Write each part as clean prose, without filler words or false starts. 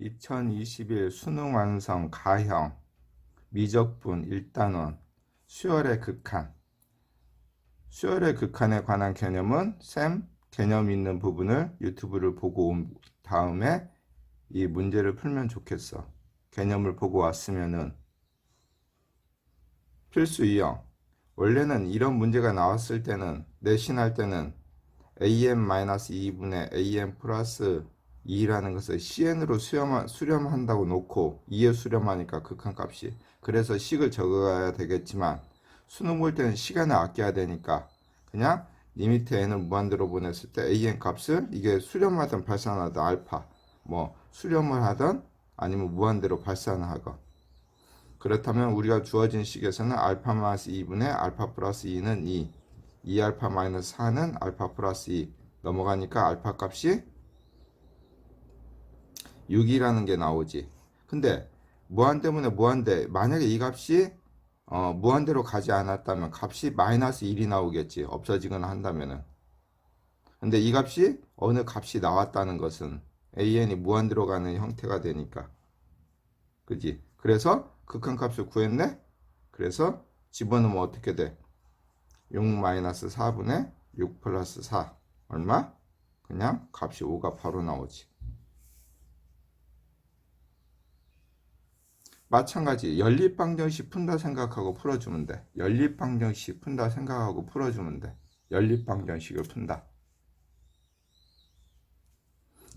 2021 수능 완성 가형 미적분 1단원 수열의 극한. 수열의 극한에 관한 개념은 쌤 개념 있는 부분을 유튜브를 보고 온 다음에 이 문제를 풀면 좋겠어. 개념을 보고 왔으면은 필수 이형. 원래는 이런 문제가 나왔을 때는 내신할 때는 am-2분의 am 플러스 2라는 것을 cn으로 수렴한다고 놓고 2에 수렴하니까 극한값이, 그래서 식을 적어야 되겠지만 수능 볼 때는 시간을 아껴야 되니까 그냥 리미트 n을 무한대로 보냈을 때 an 값을 이게 수렴하든 발산하든 알파 뭐 수렴을 하든 아니면 무한대로 발산을 하건, 그렇다면 우리가 주어진 식에서는 알파 마이너스 2분의 알파 플러스 2는 2 알파 마이너스 4는 알파 플러스 2 넘어가니까 알파 값이 6이라는 게 나오지. 근데 무한 때문에 무한대, 만약에 이 값이 무한대로 가지 않았다면 값이 마이너스 1이 나오겠지, 없어지거나 한다면은. 근데 이 값이 어느 값이 나왔다는 것은 an이 무한대로 가는 형태가 되니까, 그지? 그래서 극한값을 구했네. 그래서 집어넣으면 어떻게 돼? 6-4분의 6 플러스 4 얼마? 그냥 값이 5가 바로 나오지. 마찬가지 연립방정식 푼다 생각하고 풀어주면 돼. 연립방정식 푼다 생각하고 풀어주면 돼. 연립방정식을 푼다.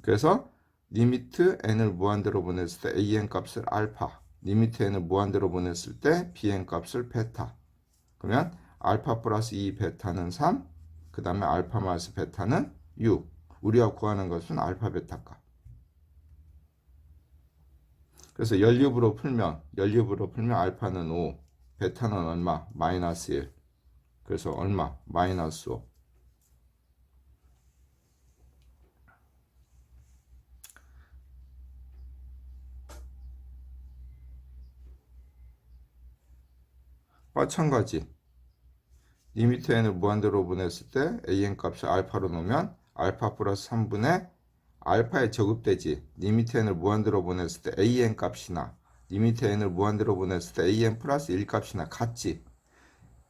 그래서 리미트 n을 무한대로 보냈을 때 an 값을 알파, 리미트 n을 무한대로 보냈을 때 bn 값을 베타. 그러면 알파 플러스 2 베타는 3, 그 다음에 알파 마이너스 베타는 6. 우리가 구하는 것은 알파 베타 값. 그래서 연립으로 풀면 알파는 5, 베타는 얼마? 마이너스 1. 그래서 얼마? 마이너스 5. 마찬가지 리미트 n을 무한대로 보냈을 때 an 값을 알파로 놓으면 알파 플러스 3분의 알파에 적읍되지. 리미트 n을 무한대로 보냈을 때 an 값이나 리미트 n을 무한대로 보냈을 때 an 플러스 1 값이나 같지.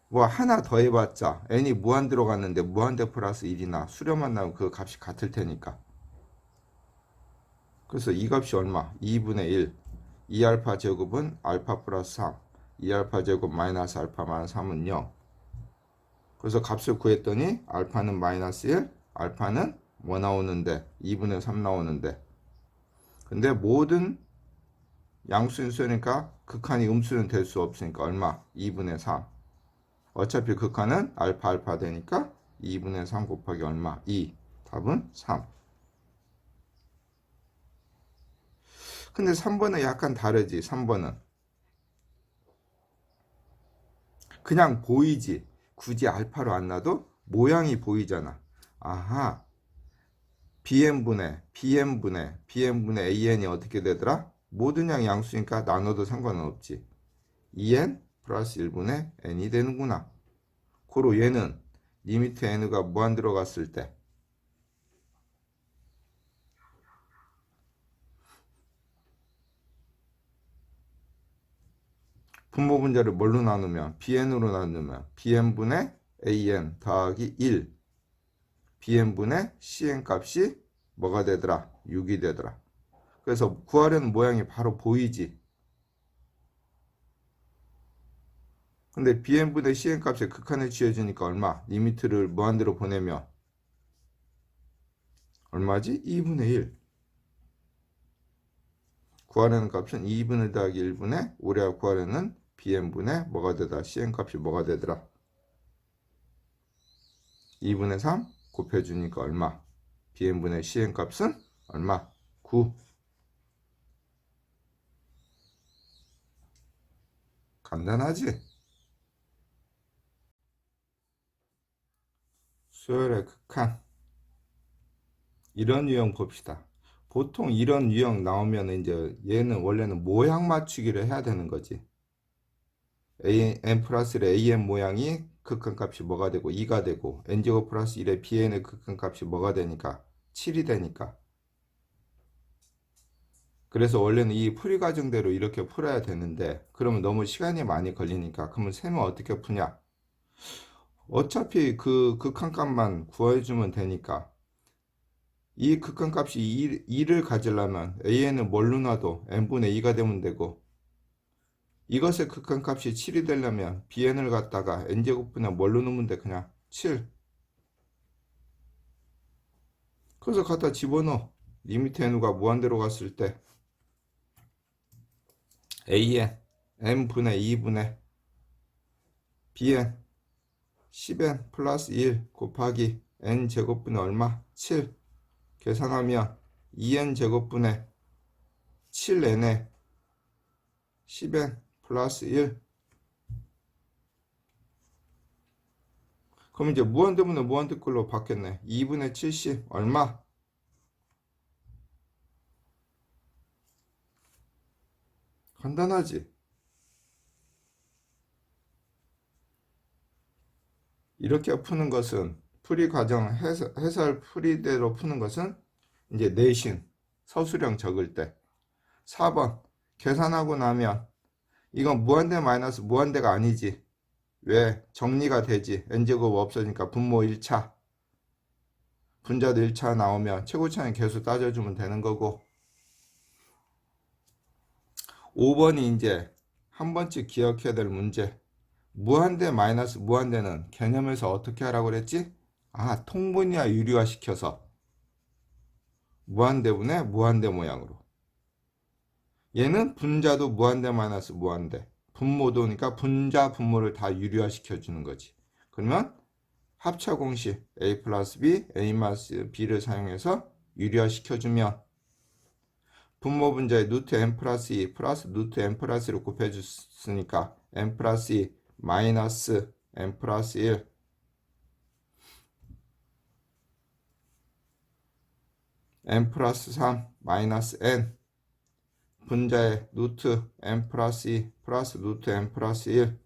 뭐 하나 더 해봤자 n이 무한대로 갔는데 무한대 플러스 1이나 수렴만 나면 그 값이 같을 테니까. 그래서 이 값이 얼마? 2분의 1. 2알파 제곱은 알파 플러스 3. 2알파 제곱 마이너스 알파 마이너스 3은 0. 그래서 값을 구했더니 알파는 마이너스 1, 알파는 뭐 나오는데? 2분의 3 나오는데. 근데 모든 양수인수니까 극한이 음수는 될 수 없으니까 얼마? 2분의 3. 어차피 극한은 알파 되니까 2분의 3 곱하기 얼마? 2. 답은 3. 근데 3번은 약간 다르지. 3번은 그냥 보이지. 굳이 알파로 안 놔도 모양이 보이잖아. 아하, bn분의 an이 어떻게 되더라? 모든 양 양수니까 나눠도 상관은 없지. 2n 플러스 1분의 n이 되는구나. 고로 얘는 리미트 n가 무한 들어갔을 때 분모 분자를 뭘로 나누면? bn으로 나누면 bn분의 an 더하기 1, bn분의 cn 값이 뭐가 되더라? 6이 되더라. 그래서 구하려는 모양이 바로 보이지. 근데 bn분의 cn 값의 극한을 취해주니까 얼마? 리미트를 무한대로 보내면 얼마지? 2분의 1. 구하려는 값은 2분의 1 더하기 1분의 우리가 구하려는 bn분의 뭐가 되더라? cn 값이 뭐가 되더라? 2분의 3 곱해주니까 얼마? bn분의 cn 값은 얼마? 9. 간단하지? 수열의 극한. 이런 유형 봅시다. 보통 이런 유형 나오면 이제 얘는 원래는 모양 맞추기를 해야 되는 거지. n 플러스 1의 an 모양이 극한값이 뭐가 되고 2가 되고 n제곱 플러스 1의 bn의 극한값이 뭐가 되니까 7이 되니까 그래서 원래는 이 풀이 과정대로 이렇게 풀어야 되는데 그러면 너무 시간이 많이 걸리니까 그러면 셈을 어떻게 푸냐? 어차피 그 극한값만 구해주면 되니까 이 극한값이 2를 가지려면 AN은 뭘로 놔도 n분의 2가 되면 되고 이것의 극한값이 7이 되려면 BN을 갖다가 n제곱분의 뭘로 넣으면 돼? 그냥 7. 그래서 갖다 집어넣어. 리미트 n가 무한대로 갔을 때 AN n분의 2분의 BN 10n 플러스 1 곱하기 n제곱분의 얼마? 7. 계산하면 2n 제곱분의 7n에 10n 플러스 1. 그럼 이제 무한대분의 무한대 걸로 바뀌었네. 2분의 70 얼마? 간단하지? 이렇게 푸는 것은 풀이 과정 해설 풀이대로 푸는 것은 이제 내신 서술형 적을 때 4번 계산하고 나면 이건 무한대 마이너스 무한대가 아니지. 왜? 정리가 되지. n제곱 없어지니까 분모 1차 분자도 1차 나오면 최고차는 계수 따져주면 되는 거고 5번이 이제 한 번씩 기억해야 될 문제. 무한대 마이너스 무한대는 개념에서 어떻게 하라고 그랬지? 아, 통분위와 유리화 시켜서 무한대분의 무한대 모양으로. 얘는 분자도 무한대 마이너스 무한대. 분모도니까 분자 분모를 다 유리화 시켜주는 거지. 그러면 합차 공식 a 플러스 b, a 마이너스 b를 사용해서 유리화 시켜주면 분모 분자에 루트 n 플러스 2 플러스 루트 n 플러스 1을 곱해줬으니까 n 플러스 2 마이너스 n 플러스 1 n 플러스 3 마이너스 n 분자에 루트 n 플러스 2 플러스 루트 n 플러스 1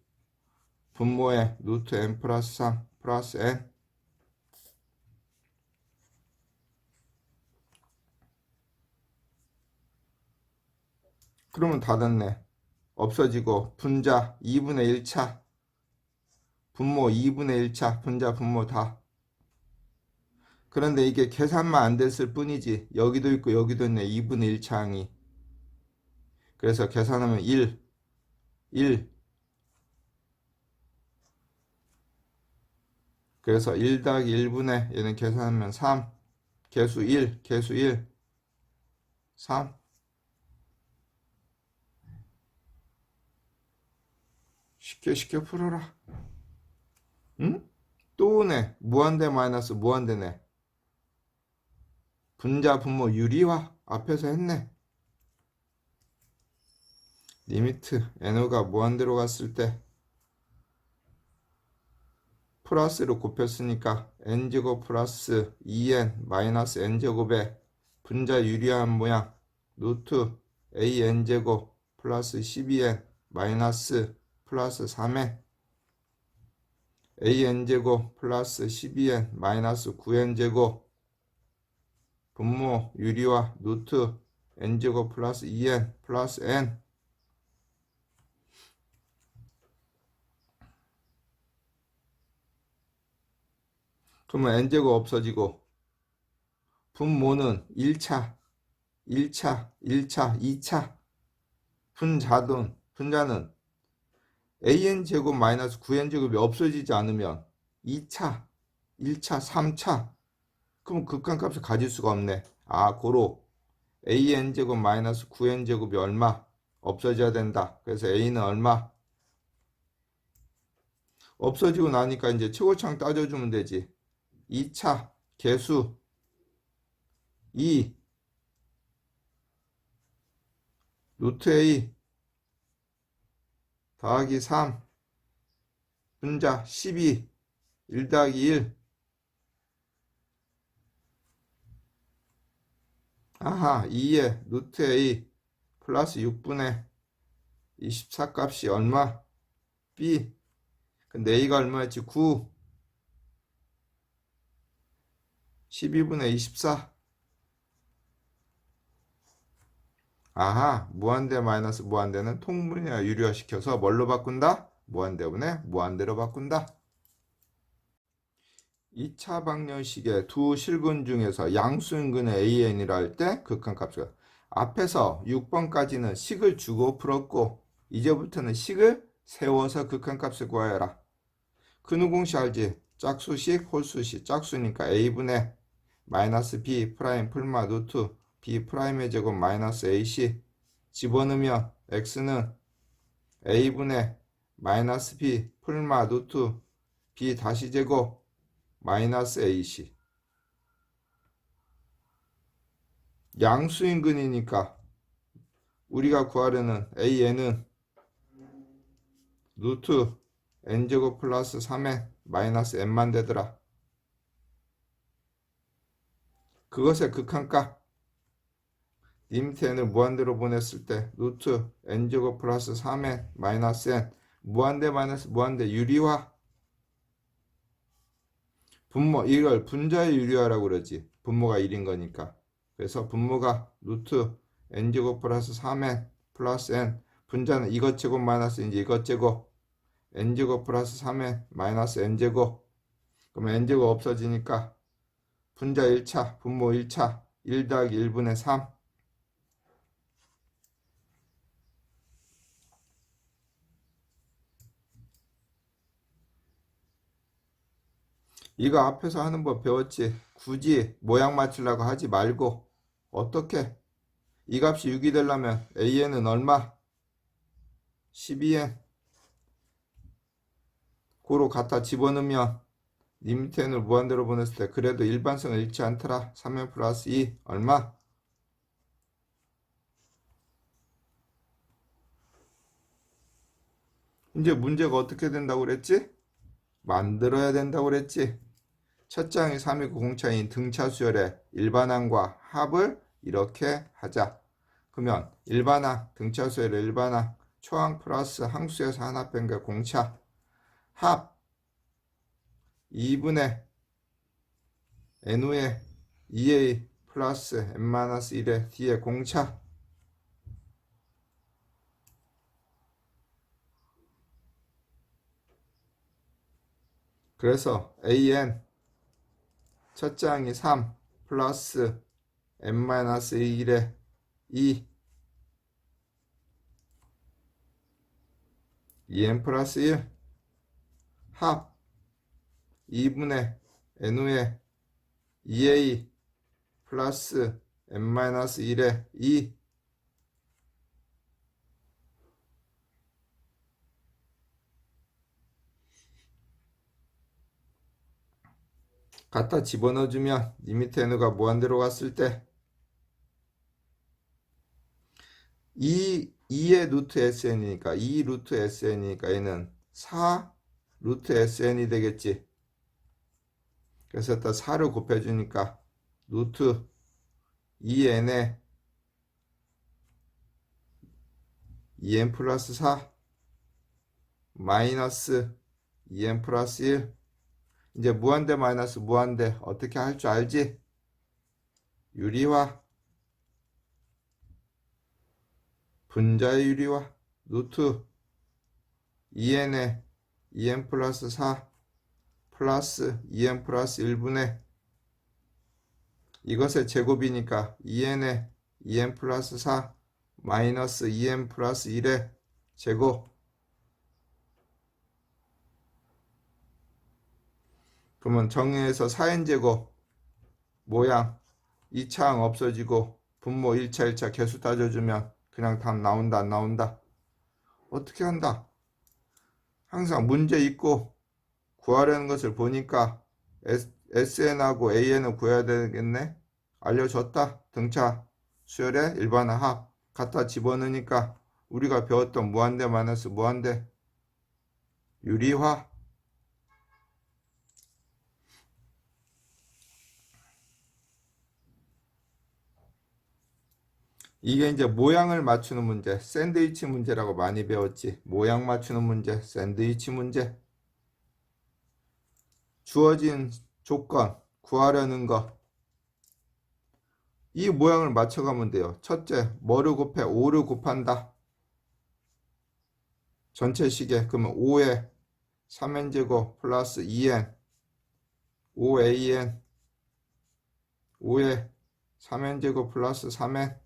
분모에 루트 n 플러스 3 플러스 n 그러면 다 됐네. 없어지고 분자 2분의 1차 분모 2분의 1차 분자 분모 다. 그런데 이게 계산만 안 됐을 뿐이지 여기도 있고 여기도 있네. 2분의 1차항이. 그래서 계산하면 1 그래서 1 더하기 1분의 얘는 계산하면 3 계수 1 3 쉽게 풀어라. 응? 또 오네. 무한대 마이너스 무한대네. 분자 분모 유리화 앞에서 했네. 리미트 n가 무한대로 갔을 때 플러스로 곱했으니까 n제곱 플러스 2n 마이너스 n제곱에 분자 유리한 모양 루트 an제곱 플러스 12n 마이너스 플러스 3n an제곱 플러스 12n 마이너스 9n제곱 분모 유리화 루트 n제곱 플러스 2n 플러스 n 그러면 n제곱 없어지고 분모는 1차 2차 분자는 an제곱 마이너스 9n제곱이 없어지지 않으면 2차 1차 3차 그럼 극한값을 가질 수가 없네. 아 고로 an제곱 마이너스 9n제곱이 얼마? 없어져야 된다. 그래서 a는 얼마? 없어지고 나니까 이제 최고차항 따져주면 되지. 2차 개수 2 루트 a 더하기 3 분자 12 1 더하기 1 아하 2에 루트 a 플러스 6분의 24 값이 얼마? b 근데 a가 얼마였지? 9 12분의 24 아하, 무한대 마이너스 무한대는 통분이나 유리화시켜서 뭘로 바꾼다? 무한대분의 무한대로 바꾼다. 2차 방정식의 두 실근 중에서 양수인근의 AN이라 할 때 극한값이가 앞에서 6번까지는 식을 주고 풀었고 이제부터는 식을 세워서 극한값을 구하여라. 근우 공식 알지? 짝수식, 홀수식, 짝수니까 A분의 마이너스 B 프라임 풀마 루트 B 프라임의 제곱 마이너스 AC 집어넣으면 X는 A분의 마이너스 B 풀마 루트 B 다시 제곱 마이너스 AC 양수인근이니까 우리가 구하려는 AN은 루트 n제곱 플러스 3에 마이너스 n만 되더라. 그것의 극한값 리미트 n을 무한대로 보냈을 때 루트 n제곱 플러스 3에 마이너스 n 무한대 마이너스 무한대 유리화 분모 이걸 분자의 유리화라고 그러지. 분모가 1인 거니까. 그래서 분모가 루트 n제곱 플러스 3n 플러스 n 분자는 이것 제곱 마이너스 이제 이것 제곱 n제곱 플러스 3n 마이너스 n제곱 그러면 n제곱 없어지니까 분자 1차 분모 1차 1 더하기 1분의 3 이거 앞에서 하는 법 배웠지. 굳이 모양 맞추려고 하지 말고 어떻게 이 값이 6이 되려면 AN은 얼마? 12N 고로 갖다 집어넣으면 리미트 n을 무한대로 보냈을 때 그래도 일반성은 잃지 않더라. 3n 플러스 2 얼마? 이제 문제가 어떻게 된다고 그랬지? 만들어야 된다고 그랬지. 첫 장이 3이고 공차인 등차 수열의 일반항과 합을 이렇게 하자. 그러면 일반항, 등차 수열의 일반항, 초항 플러스 항수에서 하나 뺀 게 공차. 합 2분의 n우의 2a 플러스 n-1의 d의 공차. 그래서 an 첫 장이 3 플러스 n-1의 2 2n 플러스 1 합 2분의 n우의 2a 플러스 n-1의 2 갖다 집어넣어주면 리미트 n가 무한대로 갔을 때 2의 루트 sn이니까 2 루트 sn이니까 얘는 4 루트 sn이 되겠지. 그래서 일단 4를 곱해주니까 루트 2n에 2n 플러스 4 마이너스 2n 플러스 1 이제 무한대 마이너스 무한대 어떻게 할 줄 알지? 유리화 분자의 유리화 루트 2n에 2n 플러스 4 플러스 2n 플러스 1분의 이것의 제곱이니까 2n에 2n 플러스 4 마이너스 2n 플러스 1의 제곱 그러면 정의에서 4n제곱 모양 2차항 없어지고 분모 1차 1차 개수 따져주면 그냥 답 나온다 안 나온다? 어떻게 한다? 항상 문제 있고 구하려는 것을 보니까 SN하고 AN을 구해야 되겠네? 알려줬다. 등차 수열의 일반화 합 갖다 집어넣으니까 우리가 배웠던 무한대 마이너스 무한대 유리화 이게 이제 모양을 맞추는 문제, 샌드위치 문제라고 많이 배웠지. 모양 맞추는 문제, 샌드위치 문제. 주어진 조건, 구하려는 거. 이 모양을 맞춰가면 돼요. 첫째, 뭐를 곱해? 5를 곱한다. 전체 시계. 그러면 5에 3n제곱 플러스 2n 5an 5에 3n제곱 플러스 3n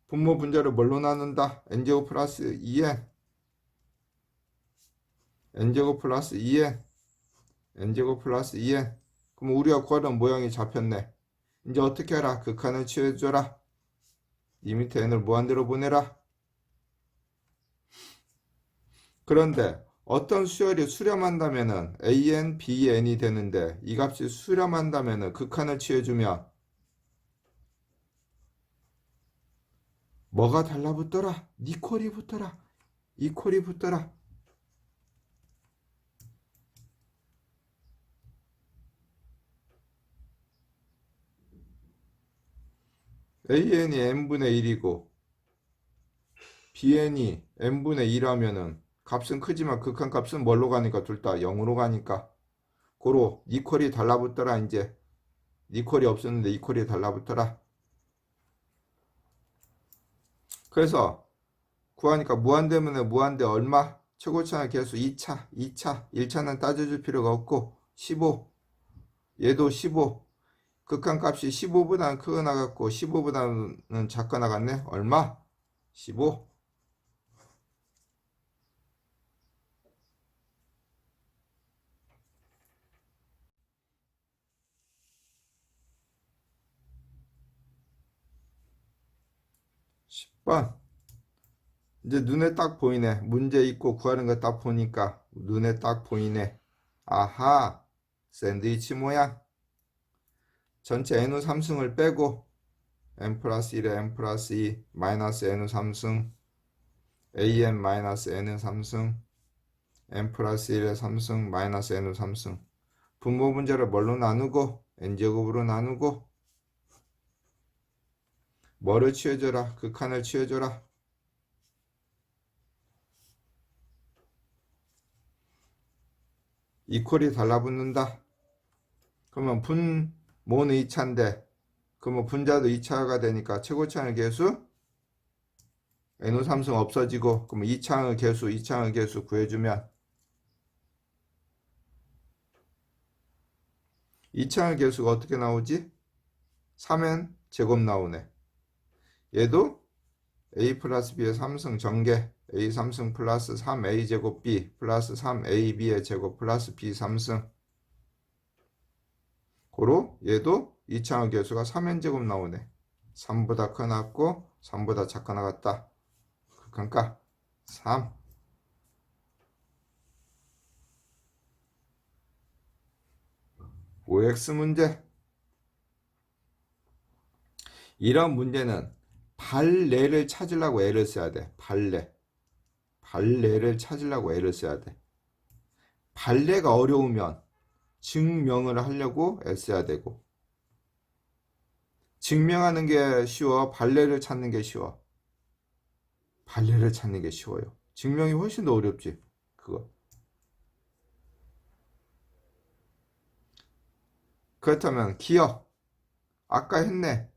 분모 분자를 뭘로 나눈다? n제곱 플러스 2n n제곱 플러스 2n n제곱 플러스 2n. 그럼 우리가 구하던 모양이 잡혔네. 이제 어떻게 하라? 극한을 취해줘라. 리미트 n을 무한대로 보내라. 그런데 어떤 수열이 수렴한다면은 an, bn이 되는데 이 값이 수렴한다면은 극한을 취해주면 뭐가 달라붙더라? 니콜이 붙더라. 이콜이 붙더라. an이 n분의 1이고 bn이 n분의 1 하면은 값은 크지만 극한값은 뭘로 가니까 둘 다 0으로 가니까 고로 니콜이 달라붙더라. 이제 니콜이 없었는데 이콜이 달라붙더라. 그래서 구하니까 무한대문에 무한대 얼마? 최고차의 개수 2차 1차는 따져줄 필요가 없고 15 얘도 15 극한값이 15보다는 크게 나갔고 15보다는 작게 나갔네. 얼마? 15 10번. 이제 눈에 딱 보이네. 문제 있고 구하는 거 딱 보니까 눈에 딱 보이네. 아하, 샌드위치 모양. 전체 n우 3승을 빼고 n 플러스 1에 n 플러스 2 마이너스 n우 3승 an 마이너스 n우 3승 n 플러스 1에 3승 마이너스 n우 3승 분모 분자를 뭘로 나누고 n제곱으로 나누고 뭐를 취해줘라? 극한을 취해줘라. 이퀄이 달라붙는다. 그러면 분모는 2차인데 그러면 분자도 2차가 되니까 최고차의 개수 n호 3승 없어지고 그러면 2차의 개수 구해주면 2차의 개수가 어떻게 나오지? 3n 제곱 나오네. 얘도 a 플러스 b의 3승 전개 a 3승 플러스 3a 제곱 b 플러스 3ab의 제곱 플러스 b 3승 고로 얘도 2차의 개수가 3n 제곱 나오네. 3보다 크 나왔고 3보다 작게 나갔다. 극한값 3 5x 문제. 이런 문제는 발레를 찾으려고 애를 써야 돼. 발레를 찾으려고 애를 써야 돼. 발레가 어려우면 증명을 하려고 애써야 되고 증명하는 게 쉬워. 발레를 찾는 게 쉬워. 발레를 찾는 게 쉬워요. 증명이 훨씬 더 어렵지. 그거. 그렇다면 기억. 아까 했네.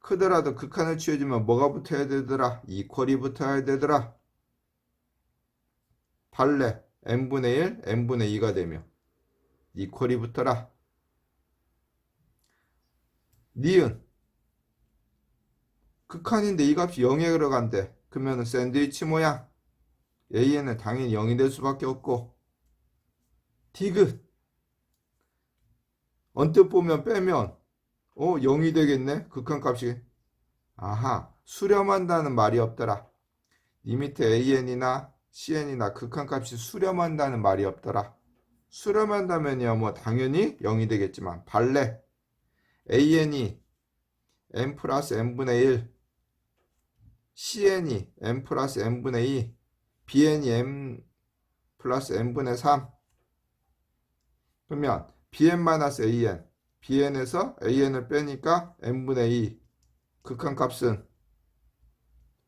크더라도 극한을 취해주면 뭐가 붙어야 되더라? 이퀄이 붙어야 되더라. 발레 n분의 1, n분의 2가 되며 이퀄이 붙더라. 니은 극한인데 이 값이 0에 들어간대. 그러면 샌드위치 모양 AN은 당연히 0이 될 수밖에 없고 디귿 언뜻 보면 빼면 0이 되겠네. 극한값이. 아하, 수렴한다는 말이 없더라. 리미트 AN이나 CN이나 극한값이 수렴한다는 말이 없더라. 수렴한다면요 뭐 당연히 0이 되겠지만 발레 AN이 n 플러스 n분의 1 CN이 n 플러스 n분의 2 BN이 n 플러스 n분의 3 그러면 BN-AN BN에서 AN을 빼니까 n분의 2 극한값은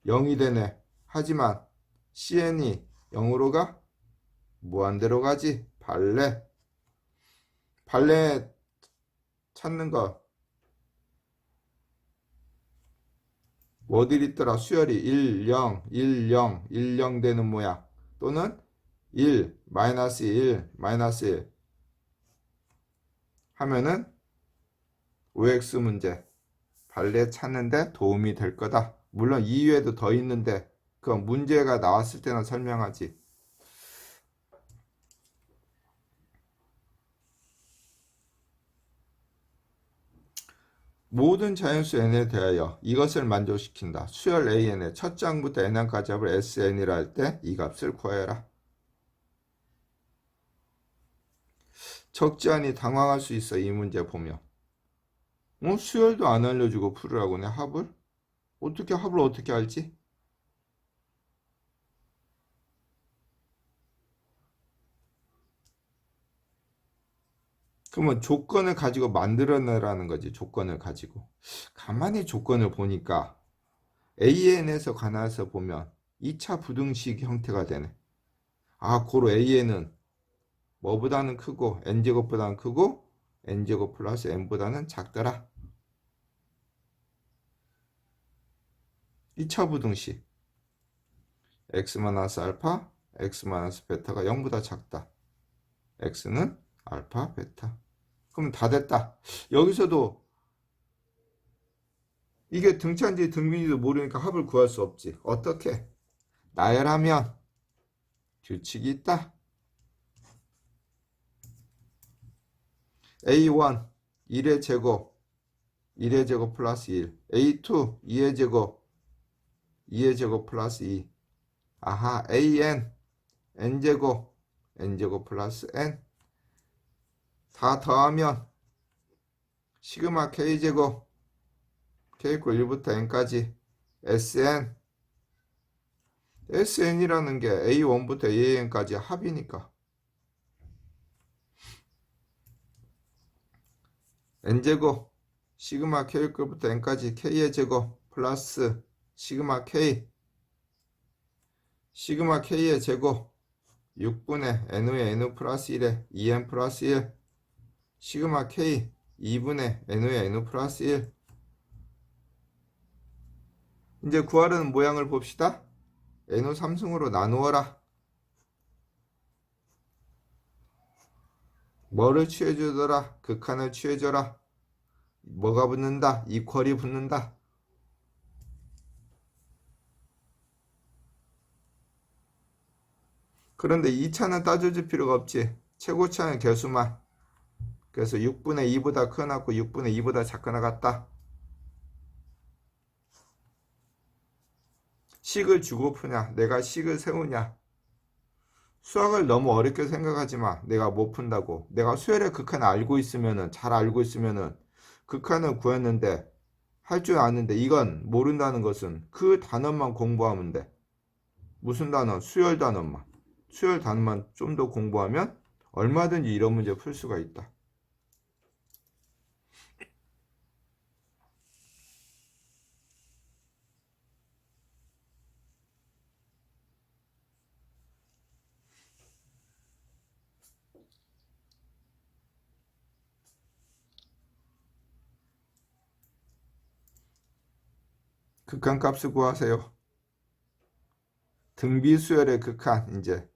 0이 되네. 하지만 CN이 0으로 가? 무한대로 가지. 발레 찾는 거 뭐들이 있더라? 수열이 1, 0, 1, 0, 1, 0 되는 모양. 또는 1, 마이너스 1, 마이너스 1 하면은 OX 문제 발레 찾는데 도움이 될 거다. 물론 이외에도 더 있는데 그건 문제가 나왔을 때나 설명하지. 모든 자연수 n에 대하여 이것을 만족시킨다. 수열 an의 첫 장부터 n항까지 합을 sn이라 할 때 이 값을 구해라. 적지 않이 당황할 수 있어. 이 문제 보면 수열도 안 알려주고 풀으라고 내 합을? 합을 어떻게 알지? 그러면 조건을 가지고 만들어내라는 거지. 조건을 가지고. 가만히 조건을 보니까 AN에서 관해서 보면 2차 부등식 형태가 되네. 아, 고로 AN은 뭐보다는 크고 n제곱보다는 크고 n제곱 플러스 n보다는 작더라. 2차 부등식 x-알파, x-베타가 0보다 작다. x는 알파, 베타. 그럼 다 됐다. 여기서도 이게 등차인지 등비인지도 모르니까 합을 구할 수 없지. 어떻게? 나열하면 규칙이 있다. A1 1의 제곱 1의 제곱 플러스 1 A2 2의 제곱 2의 제곱 플러스 2 아하 AN n제곱 n제곱 플러스 n 다 더하면 시그마 k제곱 k고 1부터 n까지 SN이라는 게 A1부터 AN까지 합이니까 n제곱 시그마 k부터 n까지 k의 제곱 플러스 시그마 k의 제곱 6분의 n의 n 플러스 1에 2n 플러스 1 시그마 k 2분의 n의 n 플러스 1 이제 구하려는 모양을 봅시다. n을 3승으로 나누어라. 뭐를 취해주더라? 극한을 취해줘라. 뭐가 붙는다? 이퀄이 붙는다. 그런데 2차는 따져줄 필요가 없지. 최고차는 개수만. 그래서 6분의 2보다 크나고 6분의 2보다 작거나 같다. 식을 주고 푸냐? 내가 식을 세우냐? 수학을 너무 어렵게 생각하지 마. 내가 못 푼다고. 내가 수열의 극한을 알고 있으면은, 잘 알고 있으면은, 극한을 구했는데, 할 줄 아는데, 이건 모른다는 것은 그 단어만 공부하면 돼. 무슨 단어? 수열 단어만. 수열 단어만 좀 더 공부하면 얼마든지 이런 문제 풀 수가 있다. 극한값을 구하세요. 등비수열의 극한 이제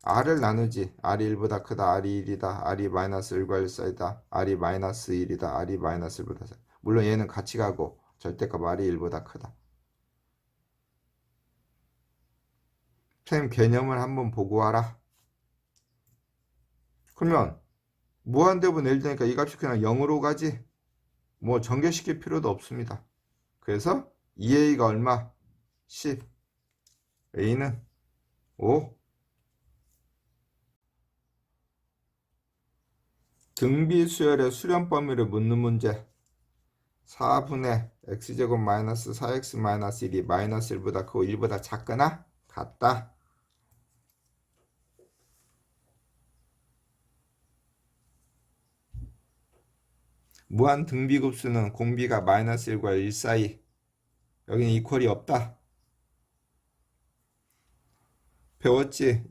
R을 나누지. R이 1보다 크다. R이 1이다. R이 마이너스 1과 1 사이다. R이 마이너스 1이다. R이 마이너스 1보다 사이다. 물론 얘는 같이 가고 절대값 R이 1보다 크다. 쌤 개념을 한번 보고 와라. 그러면 무한대분 L 되니까 이 값이 그냥 0으로 가지. 뭐 전개시킬 필요도 없습니다. 그래서 2A가 얼마? 10. A는 5. 등비수열의 수렴 범위를 묻는 문제. 4분의 x제곱 마이너스 4x 마이너스 1이 마이너스 1보다 크고 1보다 작거나 같다. 무한 등비급수는 공비가 마이너스 1과 1 사이. 여기는 이퀄이 없다. 배웠지?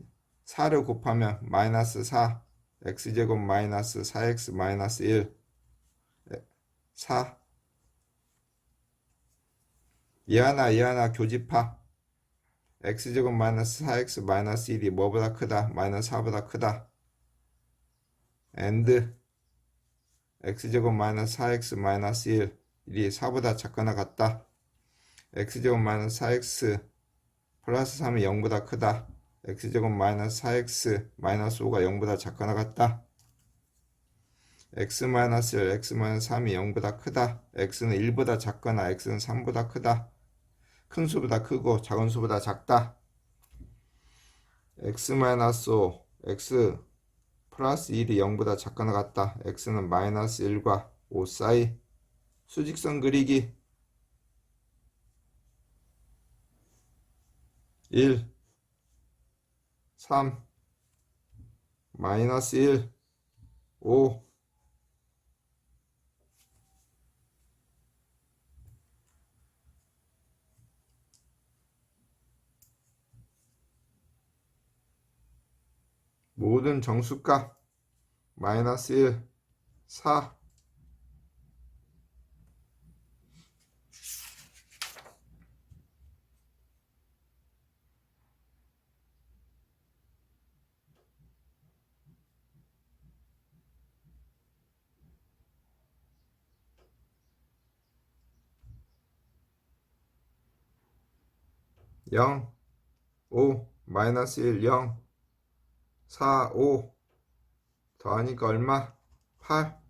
4를 곱하면 마이너스 4 x제곱 마이너스 4x 마이너스 1 4 얘 하나 교집합. x제곱 마이너스 4x 마이너스 1이 뭐보다 크다? 마이너스 4보다 크다. and x제곱 마이너스 4x 마이너스 1이 4보다 작거나 같다. x제곱 마이너스 4x 플러스 3이 0보다 크다. x제곱 마이너스 4x 마이너스 5가 0보다 작거나 같다. x 마이너스 1, x 마이너스 3이 0보다 크다. x는 1보다 작거나 x는 3보다 크다. 큰 수보다 크고 작은 수보다 작다. x 마이너스 5, x 플러스 1이 0보다 작거나 같다. x는 마이너스 1과 5 사이. 수직선 그리기. 1, 3, 마이너스 1, 5. 모든 정수값 마이너스 1, 4. 영, 5, 마이너스 1, 0, 4, 5 더하니까 얼마? 8.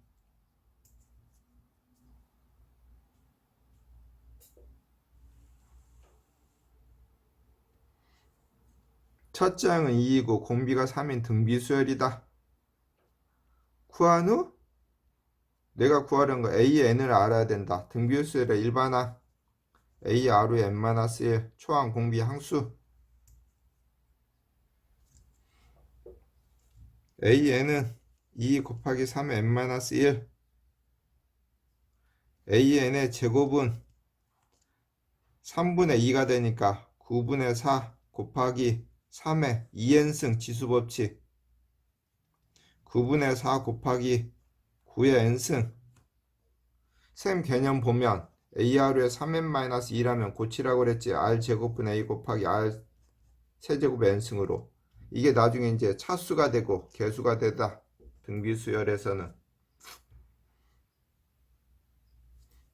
첫째 항은 2이고 공비가 3인 등비수열이다. 구한 후 내가 구하려는 거 A의 n을 알아야 된다. 등비수열의 일반항 A R의 n-1 초항 공비 항수. AN은 2 곱하기 3의 n-1. AN의 제곱은 3분의 2가 되니까 9분의 4 곱하기 3의 2n승 지수법칙. 9분의 4 곱하기 9의 n승. 셈 개념 보면 AR의 3n-2라면 고치라고 그랬지. R제곱분의 A 곱하기 R 세제곱의 n승으로. 이게 나중에 이제 차수가 되고 개수가 되다. 등비수열에서는.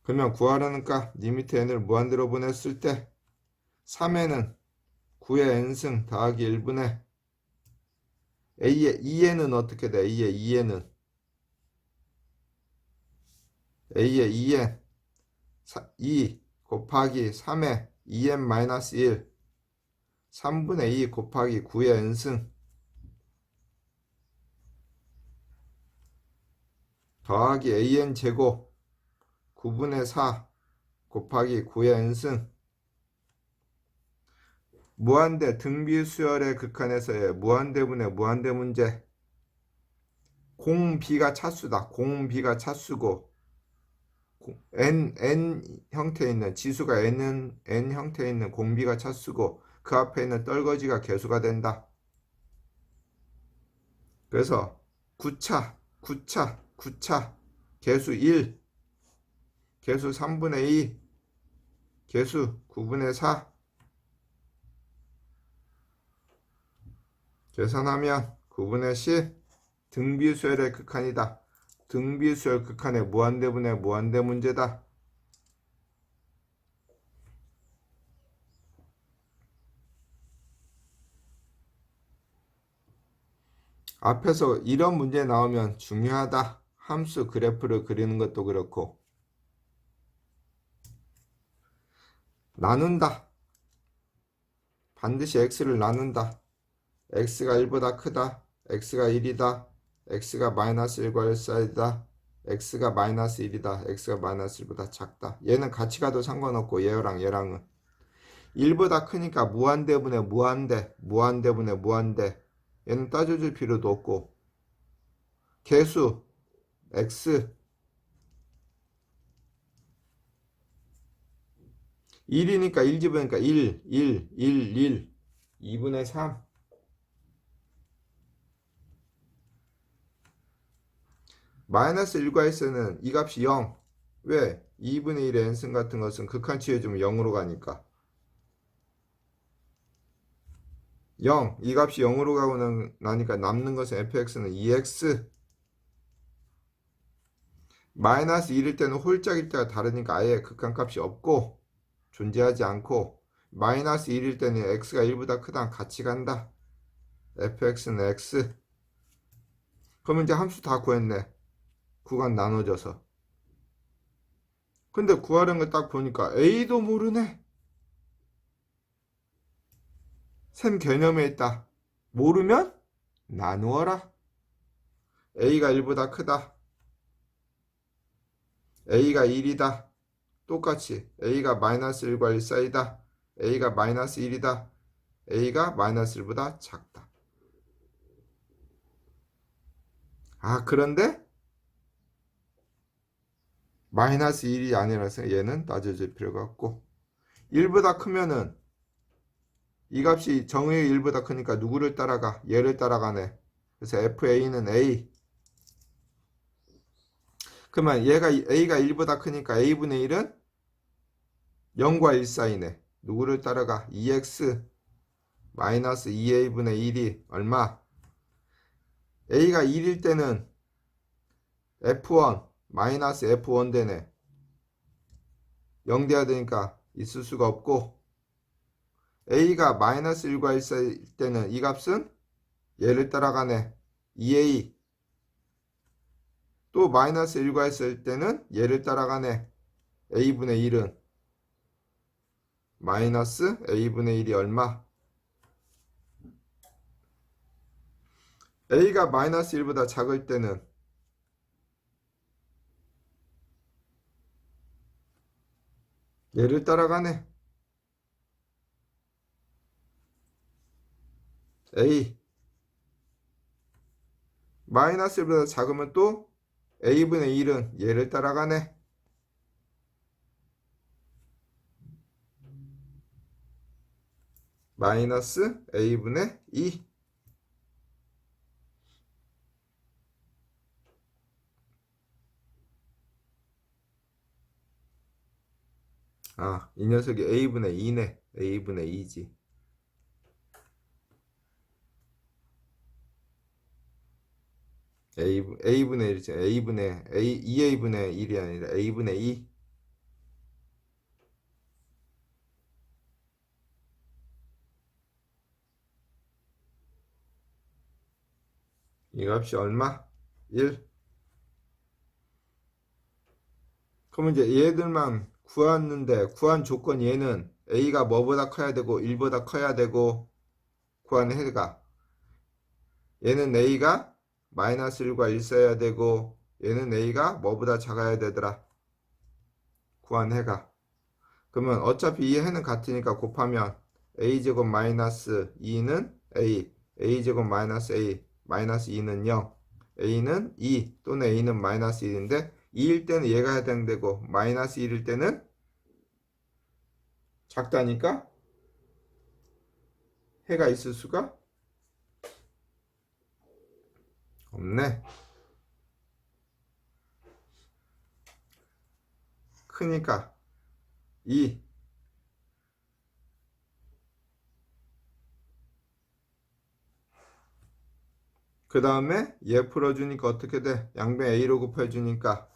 그러면 구하라는 값 리미트 n을 무한대로 보냈을 때 3n은 9의 n승 더하기 1분의 A의 2n은 어떻게 돼? A의 2n은 A의 2n 2 곱하기 3의 2n-1 3분의 2 곱하기 9의 n승 더하기 an 제곱 9분의 4 곱하기 9의 n승. 무한대 등비수열의 극한에서의 무한대분의 무한대 문제. 공비가 차수다. 공비가 차수고 n 형태에 있는 지수가 n 형태에 있는 공비가 차수고 그 앞에 있는 떨거지가 개수가 된다. 그래서 9차 개수 1, 개수 3분의 2, 개수 9분의 4 계산하면 9분의 10 등비수열의 극한이다. 등비수열 극한의 무한대분의 무한대 문제다. 앞에서 이런 문제 나오면 중요하다. 함수 그래프를 그리는 것도 그렇고 나눈다. 반드시 x를 나눈다. x가 1보다 크다. x가 1이다. x가 마이너스 1과 1 사이다. x가 마이너스 1이다. x가 마이너스 1보다 작다. 얘는 같이 가도 상관없고 얘랑은 1보다 크니까 무한대분의 무한대분의 무한대. 얘는 따져줄 필요도 없고 개수 x 1이니까 1 집으니까 1 2분의 3 마이너스 1과 1에는 이 값이 0 왜? 2분의 1의 n승 같은 것은 극한 취해주면 0으로 가니까 0, 이 값이 0으로 가고 나니까 남는 것은 fx는 2x 마이너스 1일 때는 홀짝일 때가 다르니까 아예 극한값이 없고 존재하지 않고 마이너스 1일 때는 x가 1보다 크다 같이 간다. fx는 x. 그러면 이제 함수 다 구했네. 구간 나눠져서. 근데 구하는 걸 딱 보니까 a도 모르네. 셈 개념에 있다. 모르면 나누어라. a가 1보다 크다. a가 1이다. 똑같이 a가 마이너스 1과 1 사이다. a가 마이너스 1이다. a가 마이너스 1보다 작다. 아, 그런데 마이너스 1이 아니라서 얘는 따져줄 필요가 없고 1보다 크면은 이 값이 정의의 1보다 크니까 누구를 따라가? 얘를 따라가네. 그래서 FA는 A. 그러면 얘가 A가 1보다 크니까 A분의 1은 0과 1 사이네. 누구를 따라가? 2X 마이너스 2A분의 1이 얼마? A가 1일 때는 F1 마이너스 F1 되네. 0 돼야 되니까 있을 수가 없고 A가 마이너스 1과 1 사이일 때는 이 값은 얘를 따라가네. 2A 또 마이너스 1과 했을 때는 얘를 따라가네. A분의 1은 마이너스 A분의 1이 얼마? A가 마이너스 1보다 작을 때는 얘를 따라가네. A 마이너스 1보다 작으면 또 A분의 1은 얘를 따라가네. 마이너스 A분의 2. 아, 이 녀석이 A분의 2네. A분의 2지. A분의 1이지. A분의 2A분의 1이 아니라 A분의 2. 이 값이 얼마? 1. 그러면 이제 얘들만 구했는데 구한 조건 얘는 A가 뭐보다 커야 되고 1보다 커야 되고 구한 해가 얘는 A가 마이너스 1과 1 써야 되고 얘는 A가 뭐보다 작아야 되더라. 구한 해가. 그러면 어차피 이 해는 같으니까 곱하면 A제곱 마이너스 2는 A A제곱 마이너스 A 마이너스 2는 0 A는 2 또는 A는 마이너스 1인데 2일 때는 얘가 해당되고 마이너스 1일 때는 작다니까 해가 있을 수가 없네. 크니까 2. 그 다음에 얘 풀어주니까 어떻게 돼? 양변 A로 곱해주니까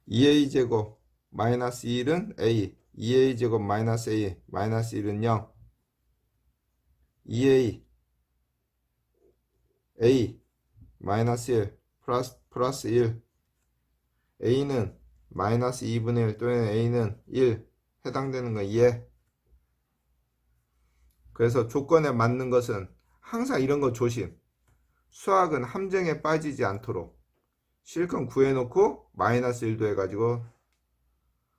2A제곱 마이너스 1은 A 2A제곱 마이너스 A 마이너스 1은 0 2A A 마이너스 1 플러스 1 A는 마이너스 2분의 1 또는 A는 1 해당되는 건 얘. 그래서 조건에 맞는 것은 항상 이런 거 조심. 수학은 함정에 빠지지 않도록 실컷 구해놓고 마이너스 1도 해가지고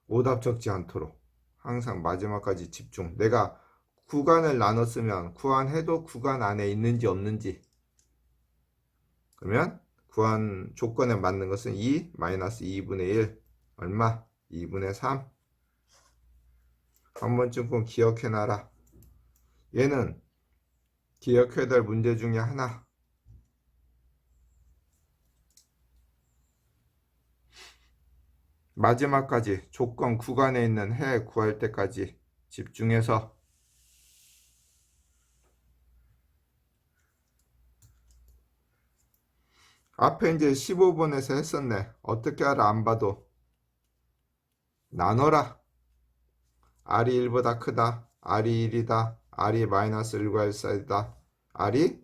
오답 적지 않도록 항상 마지막까지 집중. 내가 구간을 나눴으면 구한해도 구간 안에 있는지 없는지 그러면 구한 조건에 맞는 것은 2 마이너스 2분의 1 얼마? 2분의 3. 한 번쯤 꼭 기억해놔라. 얘는 기억해야 될 문제 중에 하나. 마지막까지 조건 구간에 있는 해 구할 때까지 집중해서 앞에 이제 15번에서 했었네. 어떻게 알아? 안 봐도 나눠라. R이 1보다 크다. R이 1이다. R이 마이너스 1과 1 사이다. R이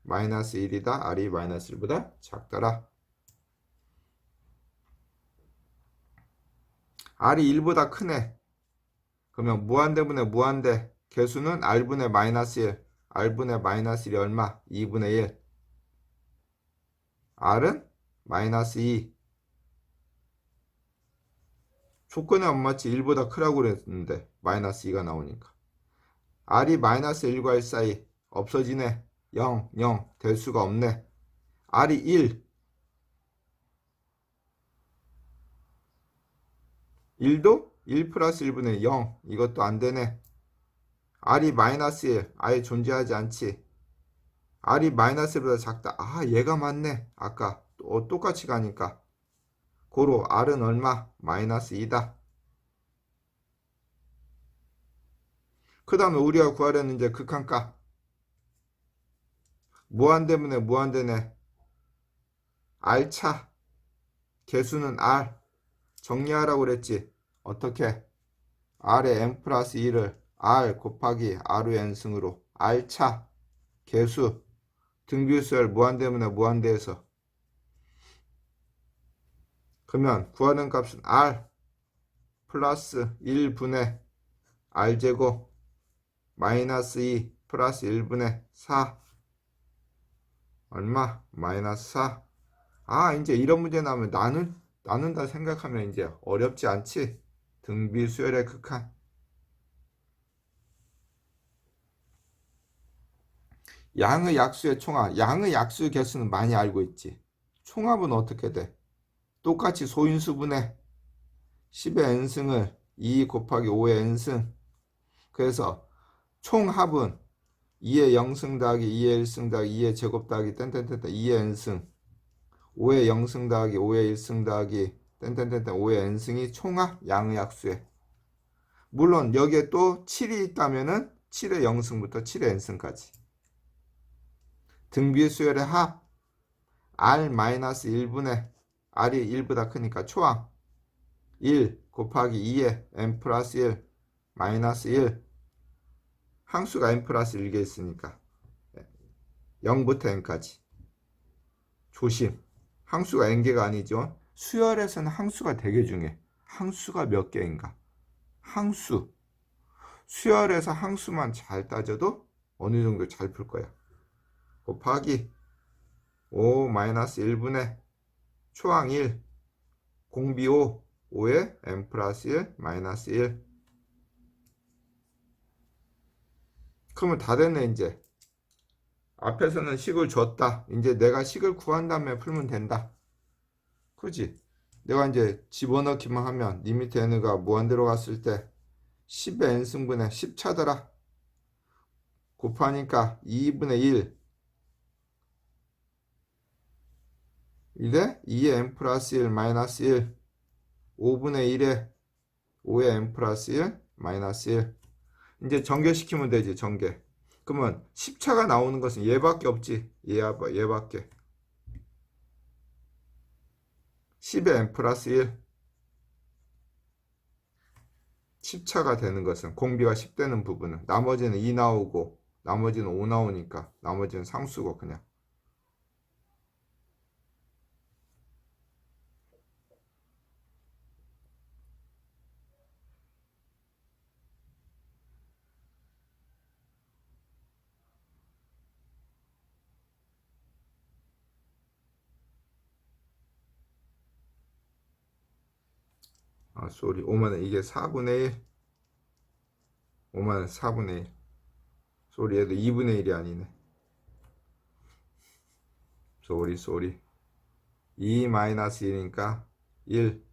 마이너스 1이다. R이 마이너스 1보다 작더라. R이 1보다 크네. 그러면 무한대분의 무한대. 개수는 R분의 마이너스 1. R분의 마이너스 1이 얼마? 2분의 1. R은 마이너스 2. 조건이 안 맞지. 1보다 크라고 그랬는데 마이너스 2가 나오니까. R이 마이너스 1과 1 사이 없어지네. 0, 0 될 수가 없네. R이 1. 1도 1 플러스 1분의 0. 이것도 안 되네. R이 마이너스 1. 아예 존재하지 않지. R이 마이너스 1보다 작다. 아, 얘가 맞네. 아까 똑같이 가니까. 고로 R은 얼마? 마이너스 2다. 그 다음에 우리가 구하려는 이제 극한값. 무한대분의 무한대네. R차. 개수는 R. 정리하라고 그랬지. 어떻게? R의 n 플러스 2를 R 곱하기 R의 n승으로 R차. 개수. 등비수열 무한대분의 무한대에서. 그러면 구하는 값은 R 플러스 1분의 R제곱 마이너스 2 플러스 1분의 4 얼마? 마이너스 4. 아, 이제 이런 문제 나오면 나눈다 생각하면 이제 어렵지 않지? 등비수열의 극한. 양의 약수의 총합. 양의 약수의 개수는 많이 알고 있지. 총합은 어떻게 돼? 똑같이 소인수분해 10의 n승을 2 곱하기 5의 n승. 그래서 총합은 2의 0승 더하기 2의 1승 더하기 2의 제곱 더하기 땡땡땡땡 2의 n승 5의 0승 더하기 5의 1승 더하기 땡땡땡땡 5의 n승이 총합 양의 약수에. 물론 여기에 또 7이 있다면은 7의 0승부터 7의 n승까지. 등비수열의 합 R-1분의 R이 1보다 크니까 초항 1 곱하기 2의 n 플러스 1 마이너스 1. 항수가 n 플러스 1개 있으니까 0부터 n까지. 조심. 항수가 n개가 아니죠. 수열에서는 항수가 되게 중요해. 항수가 몇 개인가. 항수. 수열에서 항수만 잘 따져도 어느 정도 잘 풀 거야. 곱하기 5 마이너스 1분의 초항 1 공비 5 5에 n 플러스 1 마이너스 1. 그러면 다 됐네. 이제 앞에서는 식을 줬다. 이제 내가 식을 구한 다음에 풀면 된다. 그지? 내가 이제 집어넣기만 하면 리미트 n가 무한대로 갔을 때 10의 n승분의 10차더라. 곱하니까 2분의 1 1에 2의 n 플러스 1 마이너스 1 5분의 1에 5의 n 플러스 1 마이너스 1. 이제 전개시키면 되지. 전개. 그러면 10차가 나오는 것은 얘밖에 없지. 얘밖에. 10의 n 플러스 1. 10차가 되는 것은 공비가 10 되는 부분은 나머지는 2 나오고 나머지는 5 나오니까 나머지는 상수고 그냥. 아, 쏘리. 5만원 이게 4분의 1. 5만원 4분의 1. 쏘리 얘도 2분의 1이 아니네. 쏘리 2 마이너스 1이니까 1.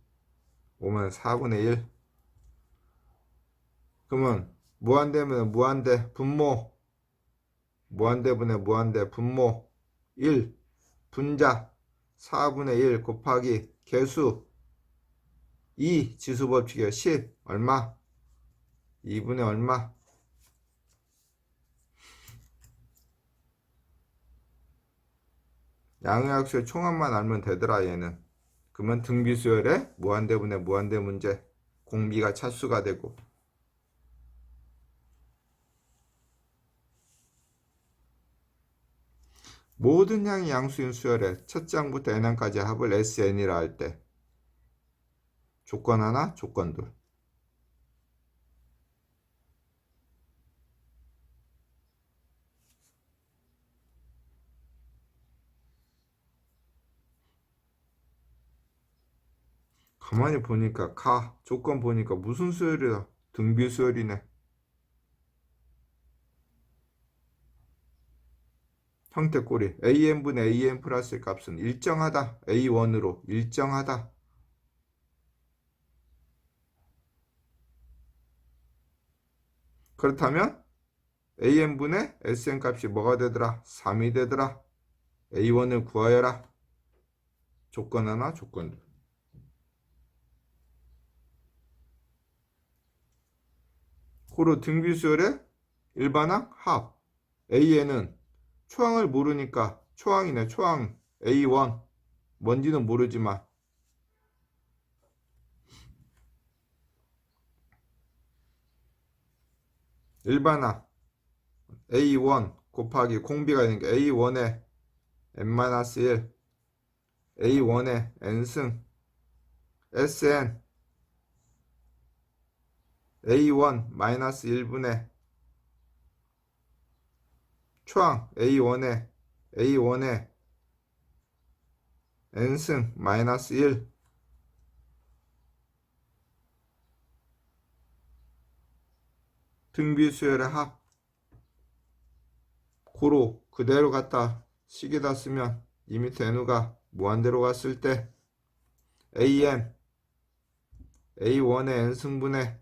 5만원 4분의 1. 그러면 무한대면 무한대 분모. 무한대분의 무한대 분모 1. 분자 4분의 1 곱하기 개수 2 지수 법칙이에요. 10 얼마? 2분의 얼마? 양의학수의 총합만 알면 되더라 얘는. 그러면 등비수열의 무한대분의 무한대 문제. 공비가 차수가 되고. 모든 양이 양수인 수열의 첫 장부터 n항까지 합을 SN이라 할 때 조건 하나, 조건 둘. 가만히 보니까 조건 보니까 무슨 수열이야? 등비수열이네. 형태 꼬리 AN분의 AN 플러스의 값은 일정하다. A1으로 일정하다. 그렇다면 AN분의 SN 값이 뭐가 되더라? 3이 되더라. A1을 구하여라. 조건 하나, 조건 둘. 고로 등비수열의 일반항 합. AN은 초항을 모르니까 초항이네. 초항 A1 뭔지는 모르지만 일반항 A1 곱하기 공비가 있는 게 A1의 n-1 A1의 n승 Sn A1-1분의 초항 A1의 n승 -1 등비수열의 합. 고로 그대로 갖다 식에다 쓰면 이 밑에 n우가 무한대로 갔을 때 an A1의 n승분의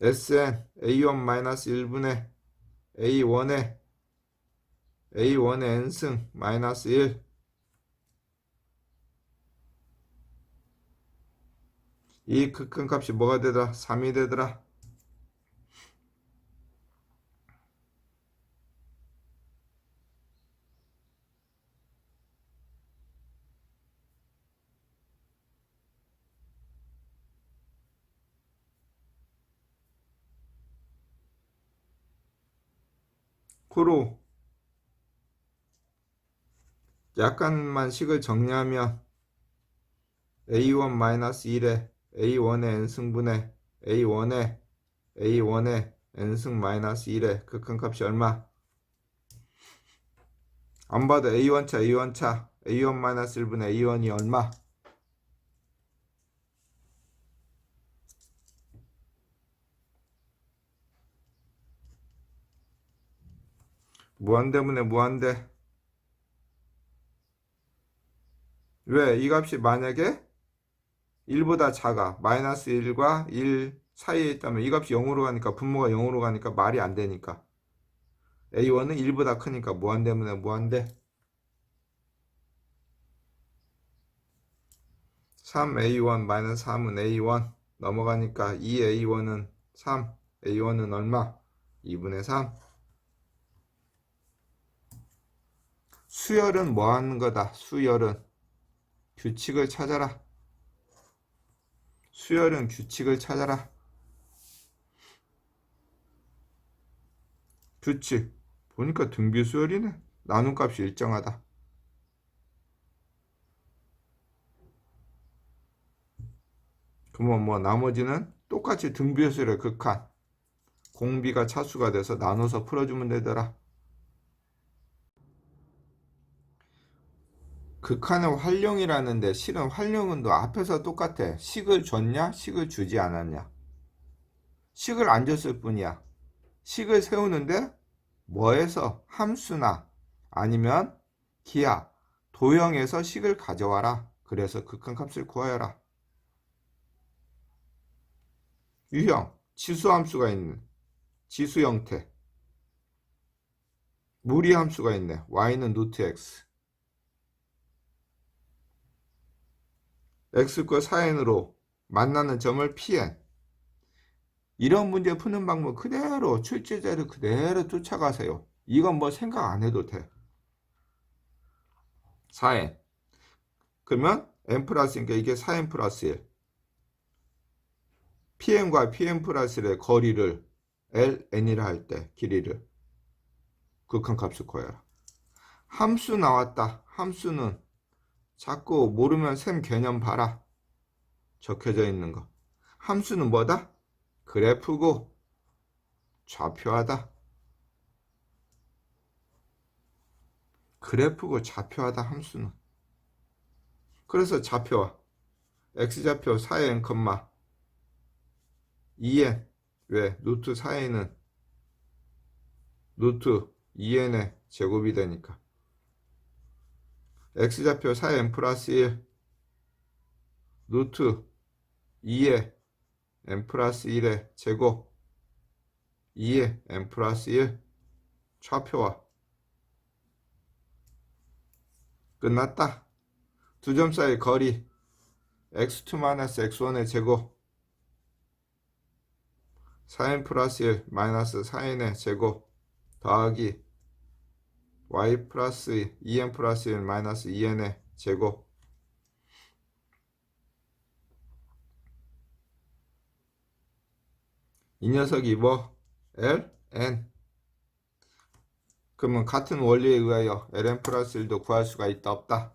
Sn A1-1분의 A1의 n승 -1 이 극한값이 뭐가 되더라? 3이 되더라. 고로 약간만 식을 정리하면 A1-1에 A1의 n승분의 A1의 n승 -1의 극한값이 얼마? 안 봐도 A1차 A1-1분의 A1이 얼마? 무한대분의 무한대. 왜? 이 값이 만약에 1보다 작아. -1과 1 사이에 있다면 이 값이 0으로 가니까 분모가 0으로 가니까 말이 안 되니까 A1은 1보다 크니까 무한대분의 무한대. 3A1 -3은 A1 넘어가니까 2A1은 3 A1은 얼마? 2분의 3. 수열은 뭐 하는 거다? 수열은 규칙을 찾아라. 수열은 규칙을 찾아라. 규칙 보니까 등비수열이네. 나눔값이 일정하다. 그러면 뭐 나머지는 똑같이 등비수열의 극한 공비가 차수가 돼서 나눠서 풀어주면 되더라. 극한의 활용이라는데 실은 활용은도 앞에서 똑같아. 식을 줬냐 식을 주지 않았냐. 식을 안 줬을 뿐이야. 식을 세우는데 뭐에서 함수나 아니면 기하 도형에서 식을 가져와라. 그래서 극한값을 구하여라. 유형 지수함수가 있는 지수 형태. 무리함수가 있네. y는 루트 x. x과 4n으로 만나는 점을 pn. 이런 문제 푸는 방법 그대로 출제자를 그대로 쫓아가세요. 이건 뭐 생각 안 해도 돼. 4n. 그러면 n 플러스니까 이게 4n 플러스 1. pn과 pn 플러스 1의 거리를 ln이라 할 때 길이를 극한값을 구해라. 함수 나왔다. 함수는 자꾸 모르면 셈 개념 봐라. 적혀져 있는 거. 함수는 뭐다? 그래프고 좌표하다. 그래프고 좌표하다 함수는. 그래서 좌표와 x좌표 4n, 2n. 왜? 루트 4n은 루트 2n의 제곱이 되니까. x좌표 4n 플러스 1 루트 2의 n 플러스 1의 제곱 2의 n 플러스 1 좌표와 끝났다. 두 점 사이 거리 x2-x1의 제곱 4n 플러스 1 마이너스 4n의 제곱 더하기 y 플러스 2n 플러스 1 마이너스 2n의 제곱. 이 녀석이 뭐? L, N. 그러면 같은 원리에 의하여 ln 플러스 1도 구할 수가 있다 없다?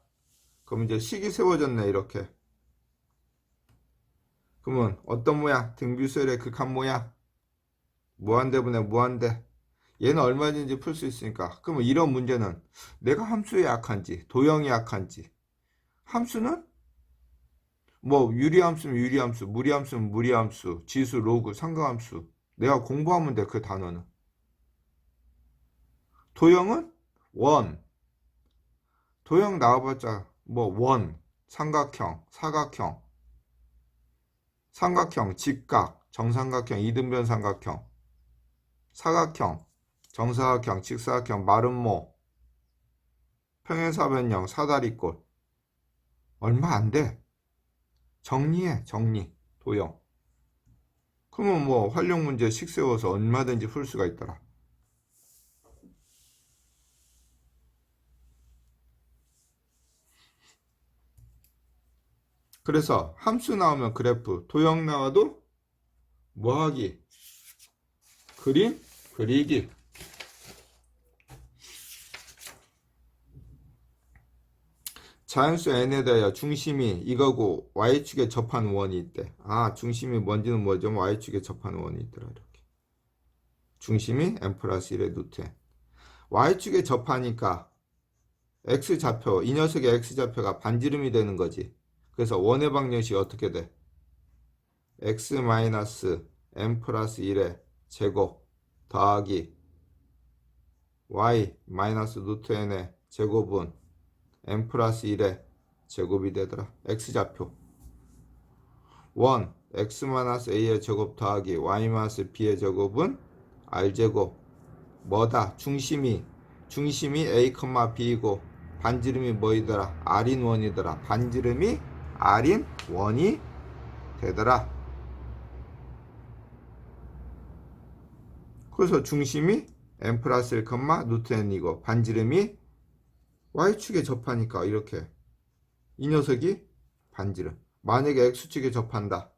그럼 이제 식이 세워졌네 이렇게. 그러면 어떤 모양? 등비수열의 극한 모양. 무한대분의 무한대. 얘는 얼마든지 풀 수 있으니까. 그러면 이런 문제는 내가 함수에 약한지 도형이 약한지. 함수는 뭐 유리함수면 유리함수, 무리함수면 무리함수, 지수, 로그, 상가함수. 내가 공부하면 돼 그 단어는. 도형은 원. 도형 나와봤자 뭐 원, 삼각형, 사각형, 삼각형, 직각, 정삼각형, 이등변 삼각형, 사각형, 정사각형, 직사각형, 마름모, 평행사변형, 사다리꼴. 얼마 안 돼. 정리해, 정리. 도형. 그러면 뭐 활용 문제 식 세워서 얼마든지 풀 수가 있더라. 그래서 함수 나오면 그래프, 도형 나와도 뭐하기? 그림 그리기. 자연수 n에 대하여 중심이 이거고 y축에 접한 원이 있대. 아, 중심이 뭔지는 뭐죠? y축에 접한 원이 있더라. 이렇게. 중심이 n 플러스 1의 루트 n. y축에 접하니까 x좌표, 이 녀석의 x좌표가 반지름이 되는 거지. 그래서 원의 방정식이 어떻게 돼? x 마이너스 n 플러스 1의 제곱 더하기 y 마이너스 루트 n의 제곱은 n 플러스 1의 제곱이 되더라. x좌표 1 x 마이너스 a의 제곱 더하기 y 마이너스 b의 제곱은 r제곱. 뭐다? 중심이 a, b이고 반지름이 뭐이더라? r인 원이더라. 반지름이 r인 원이 되더라. 그래서 중심이 n 플러스 1, 루트 n이고 반지름이 y축에 접하니까 이렇게 이 녀석이 반지름. 만약에 x축에 접한다.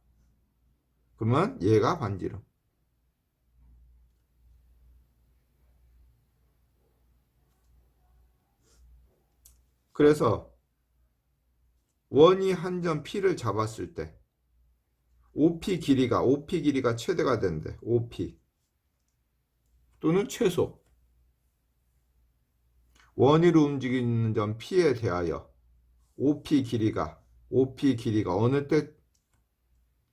그러면 얘가 반지름. 그래서 원이 한 점 P를 잡았을 때 OP 길이가 최대가 된대. OP 또는 최소. 원위로 움직이는 점 P에 대하여 OP 길이가 어느 때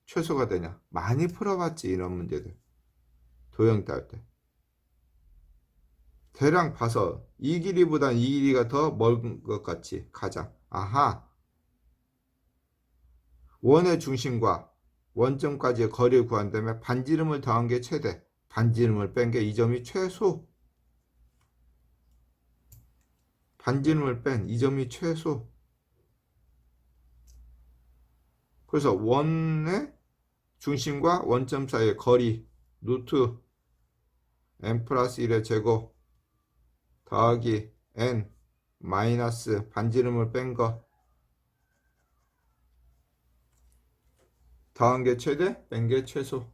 최소가 되냐. 많이 풀어봤지 이런 문제들. 도형 딸 때. 대략 봐서 이 길이보단 이 길이가 더 멀은 것 같이 가장. 아하. 원의 중심과 원점까지의 거리를 구한다면 반지름을 더한 게 최대. 반지름을 뺀 게 이 점이 최소. 반지름을 뺀 이 점이 최소. 그래서 원의 중심과 원점 사이의 거리 루트 n 플러스 1의 제곱 더하기 n 마이너스 반지름을 뺀 거 더한 게 최대, 뺀 게 최소.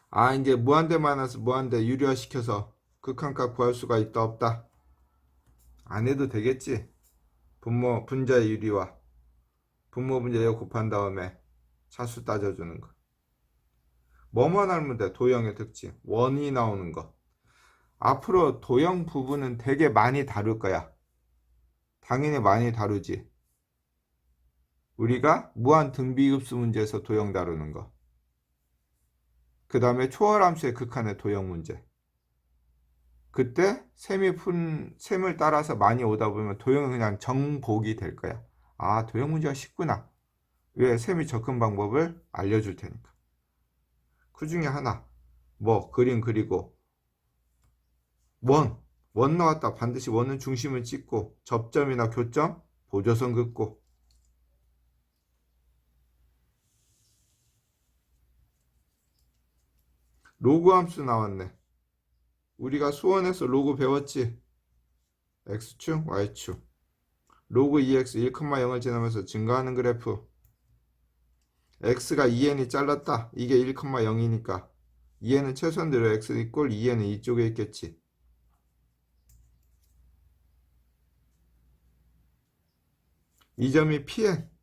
아, 이제 무한대 마이너스 무한대 유리화 시켜서 극한값 구할 수가 있다 없다? 안 해도 되겠지. 분자의 유리화 분모 분자 이거 곱한 다음에 차수 따져주는 거. 뭐만 알면 돼. 도형의 특징 원이 나오는 거. 앞으로 도형 부분은 되게 많이 다룰 거야. 당연히 많이 다루지. 우리가 무한 등비급수 문제에서 도형 다루는 거. 그 다음에 초월함수의 극한의 도형 문제. 그때 셈을 따라서 많이 오다 보면 도형은 그냥 정복이 될 거야. 아, 도형 문제가 쉽구나. 왜? 셈이 접근 방법을 알려줄 테니까. 그 중에 하나. 뭐 그림 그리고 원 나왔다. 반드시 원은 중심을 찍고 접점이나 교점 보조선 긋고. 로그 함수 나왔네. 우리가 수원에서 로그 배웠지. x축 y축 로그 2x 1,0을 지나면서 증가하는 그래프. x가 2n이 잘랐다. 이게 1,0이니까 2n은 최소한대로 x 이꼴 2n은 이쪽에 있겠지. 이 점이 pn.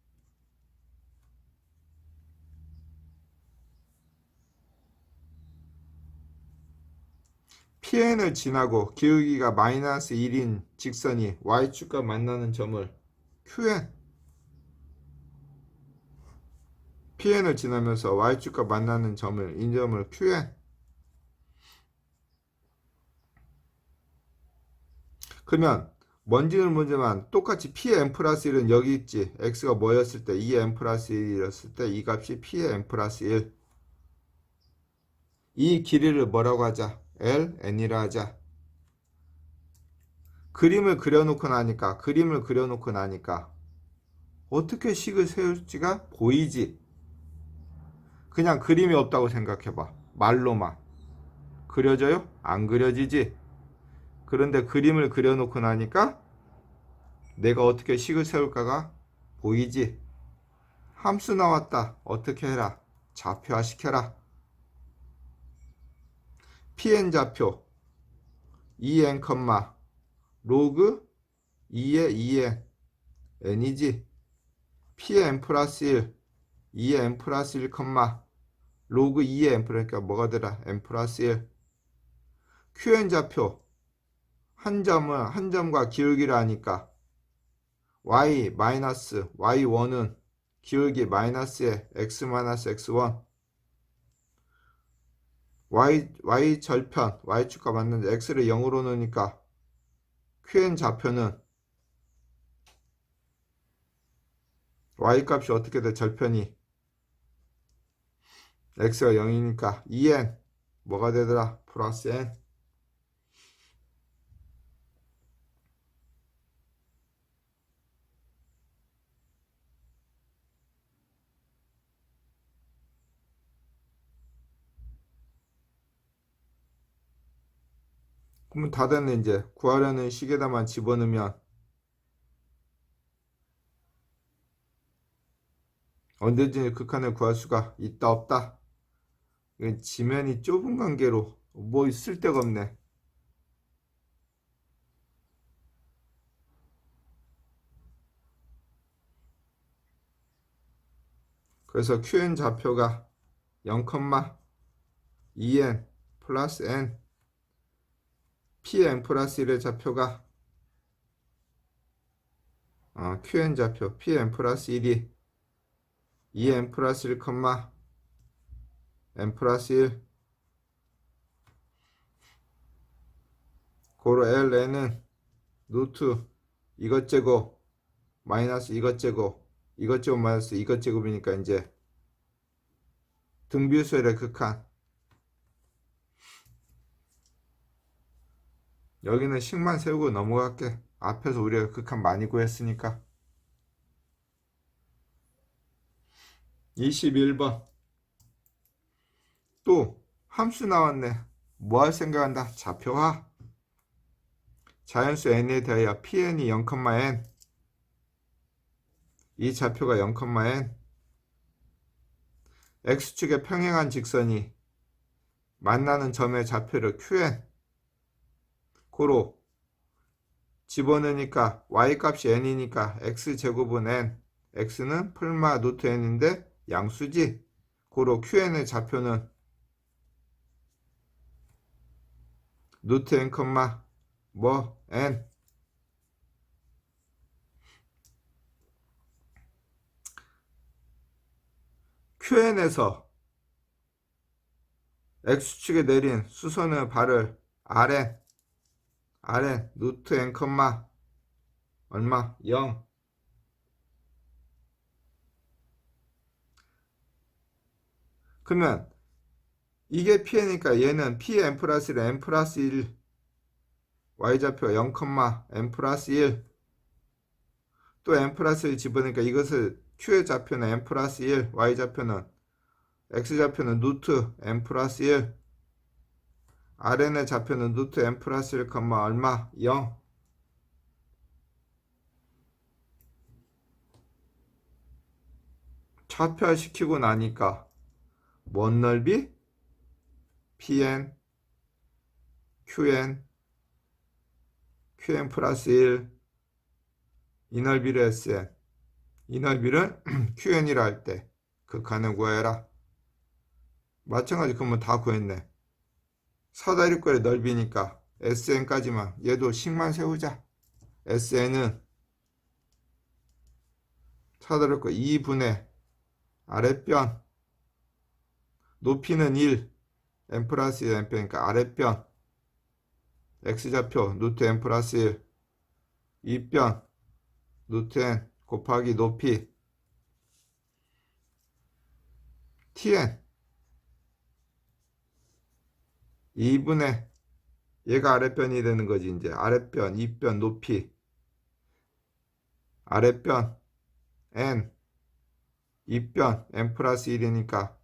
pn을 지나고 기울기가 마이너스 1인 직선이 y축과 만나는 점을 qn. pn을 지나면서 y축과 만나는 점을 이 점을 qn. 그러면 뭔지는 모르지만 똑같이 p의 n 플러스 1은 여기 있지. x가 뭐였을 때 2의 n 플러스 1이었을 때 이 값이 p의 n 플러스 1. 이 길이를 뭐라고 하자? ln이라 하자. 그림을 그려놓고 나니까 어떻게 식을 세울지가 보이지. 그냥 그림이 없다고 생각해봐. 말로만 그려져요? 안 그려지지. 그런데 그림을 그려놓고 나니까 내가 어떻게 식을 세울까가 보이지. 함수 나왔다. 어떻게 해라? 좌표화 시켜라. pn 좌표 2n, 로그 2의 2n n이지. p의 n 플러스 1 2의 n 플러스 1, 로그 2의 n 그러니까 뭐가 되라? n 플러스 1. qn 좌표 한 점과 기울기를 아니까 y 마이너스 y1은 기울기 마이너스에 x 마이너스 x1 y 절편 y축과 맞는데 x를 0으로 넣으니까 qn 좌표는 y 값이 어떻게 돼? 절편이 x가 0이니까 2n 뭐가 되더라? 플러스 n. 그러면 다 됐네. 이제 구하려는 식에다만 집어넣으면 언제든지 극한을 구할 수가 있다 없다? 이건 지면이 좁은 관계로 뭐 있을 데가 없네. 그래서 qn 좌표가 0,2n 플러스 n pn 플러스 1의 좌표가 qn 좌표 pn 플러스 1이 2n 플러스 1, n 플러스 1 고로 ln은 루트 이것 제곱 마이너스 이것 제곱 마이너스 이것 제곱이니까 이제 등비수열의 극한. 여기는 식만 세우고 넘어갈게. 앞에서 우리가 극한 많이 구했으니까. 21번. 또 함수 나왔네. 뭐 할 생각한다? 좌표화. 자연수 n에 대하여 pn이 0,n. 이 좌표가 0,n. x축에 평행한 직선이 만나는 점의 좌표를 qn. 고로 집어넣으니까 y값이 n이니까 x제곱은 n. x는 풀마 노트 n인데 양수지. 고로 qn의 좌표는 노트 n, 뭐 n. qn에서 x축에 내린 수선의 발을 rn 노트 n, 얼마? 0. 그러면 이게 p니까 얘는 pn 플러스 1, n 플러스 1. y좌표 0, n 플러스 1. 또 n 플러스 1 집어넣으니까 이것을 q의 좌표는 n 플러스 1, y좌표는 x좌표는 루트 n 플러스 1. rn의 좌표는 루트 n 플러스 1, 얼마? 0. 좌표화시키고 나니까 뭔 넓이? pn, qn 플러스 1. 이 넓이를 sn. 이 넓이를 qn이라 할 때 극한을 구해라. 마찬가지. 그러면 다 구했네. 사다리꼴의 넓이니까 sn까지만, 얘도 식만 세우자. sn은 사다리꼴 2분의 아랫변, 높이는 1, n 플러스 1 n변이니까 아랫변, x좌표 루트 n 플러스 1, 윗변 루트 n 곱하기 높이 tn 2분의, 얘가 아랫변이 되는 거지. 이제 아랫변, 윗변, 높이, 아랫변 n, 윗변 n 플러스 1이니까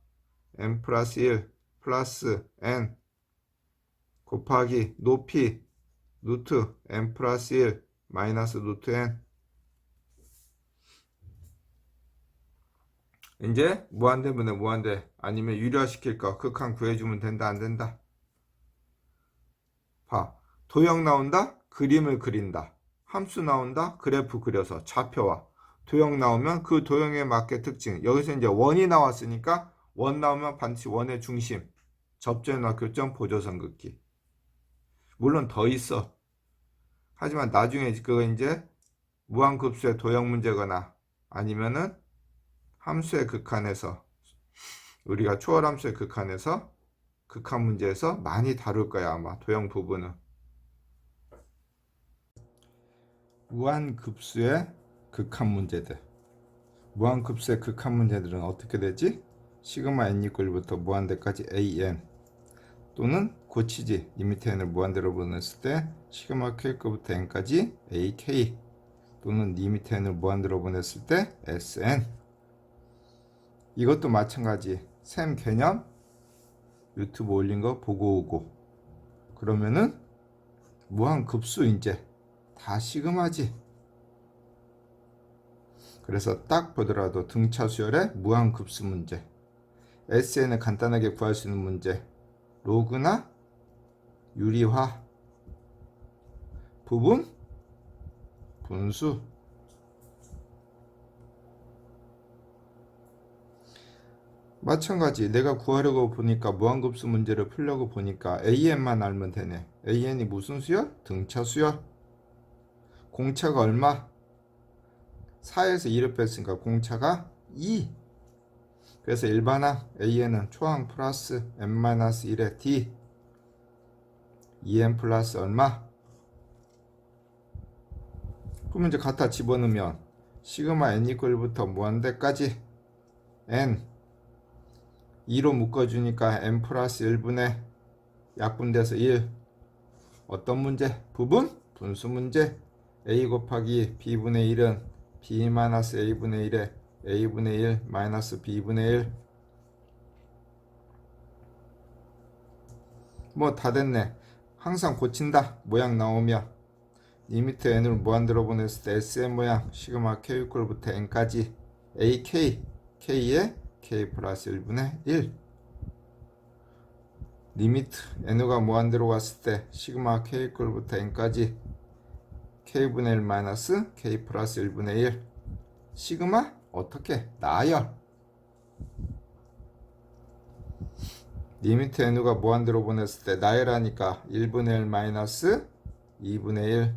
n 플러스 1 플러스 n 곱하기 높이 루트 n 플러스 1 마이너스 루트 n. 이제 무한대분의 무한대, 아니면 유리화시킬 거 극한 구해주면 된다, 안 된다? 봐. 도형 나온다? 그림을 그린다. 함수 나온다? 그래프 그려서 좌표와. 도형 나오면 그 도형에 맞게 특징. 여기서 이제 원이 나왔으니까 원 나오면 반드시 원의 중심. 접전이나 교점, 보조선 긋기. 물론 더 있어. 하지만 나중에 그거 이제 무한급수의 도형 문제거나 아니면은 함수의 극한에서, 우리가 초월함수의 극한에서 극한 문제에서 많이 다룰 거야, 아마 도형 부분은. 무한급수의 극한 문제들. 무한급수의 극한 문제들은 어떻게 되지? 시그마 n 이퀄부터 무한대까지 an, 또는 고치지. 리미트 n을 무한대로 보냈을 때 시그마 k급부터 n까지 ak, 또는 리미트 n을 무한대로 보냈을 때 sn. 이것도 마찬가지. 셈 개념 유튜브 올린 거 보고 오고. 그러면은 무한급수 이제 다 시그마지. 그래서 딱 보더라도 등차 수열의 무한급수 문제, SN을 간단하게 구할 수 있는 문제, 로그나 유리화, 부분, 분수. 마찬가지. 내가 구하려고 보니까, 무한급수 문제를 풀려고 보니까 AN만 알면 되네. AN이 무슨 수열? 등차 수열. 공차가 얼마? 4에서 2를 뺐으니까 공차가 2. 그래서 일반항 AN은 초항 플러스 n-1의 D, 2n 플러스 얼마? 그럼 이제 갖다 집어넣으면 시그마 n 이퀄부터 무한대까지 n 2로 묶어주니까 n 플러스 1분의 약분돼서 1. 어떤 문제? 부분? 분수 문제. a 곱하기 b분의 1은 b 마이너스 a분의 1의 a분의 1 마이너스 b분의 1. 뭐 다 됐네. 항상 고친다. 모양 나오면 리미트 n을 무한대로 보냈을 때 sn 모양 시그마 k 이퀄부터 n까지 ak k에 k 플러스 1분의 1. 리미트 n가 무한대로 갔을 때 시그마 k 이퀄부터 n까지 k분의 1 마이너스 k 플러스 1분의 1. 시그마 어떻게? 나열. 리미트 n가 무한대로 보냈을 때 나열하니까 1분의 1 마이너스 2분의 1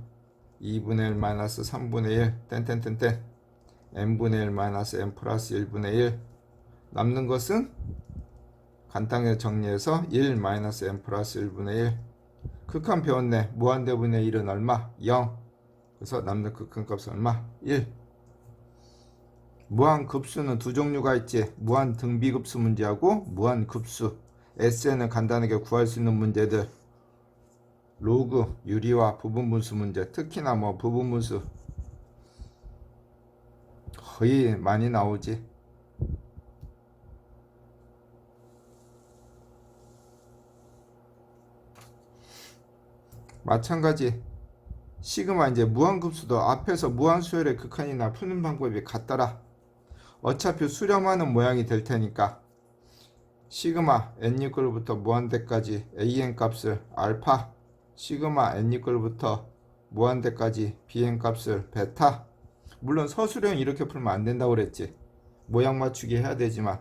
2분의 1 마이너스 3분의 1 땡땡땡땡 n분의 1 마이너스 n 플러스 1분의 1. 남는 것은 간단하게 정리해서 1 마이너스 n 플러스 1분의 1. 극한 배웠네. 무한대분의 1은 얼마? 0. 그래서 남는 극한값은 얼마? 1. 무한급수는 두 종류가 있지. 무한등비급수 문제하고 무한급수. SN은 간단하게 구할 수 있는 문제들. 로그, 유리와 부분분수 문제. 특히나 뭐 부분분수 거의 많이 나오지. 마찬가지 시그마 이제 무한급수도 앞에서 무한수열의 극한이나 푸는 방법이 같더라. 어차피 수렴하는 모양이 될 테니까 시그마 n=부터 무한대까지 an 값을 알파, 시그마 n=부터 무한대까지 bn 값을 베타. 물론 서술형 이렇게 풀면 안 된다고 그랬지. 모양 맞추기 해야 되지만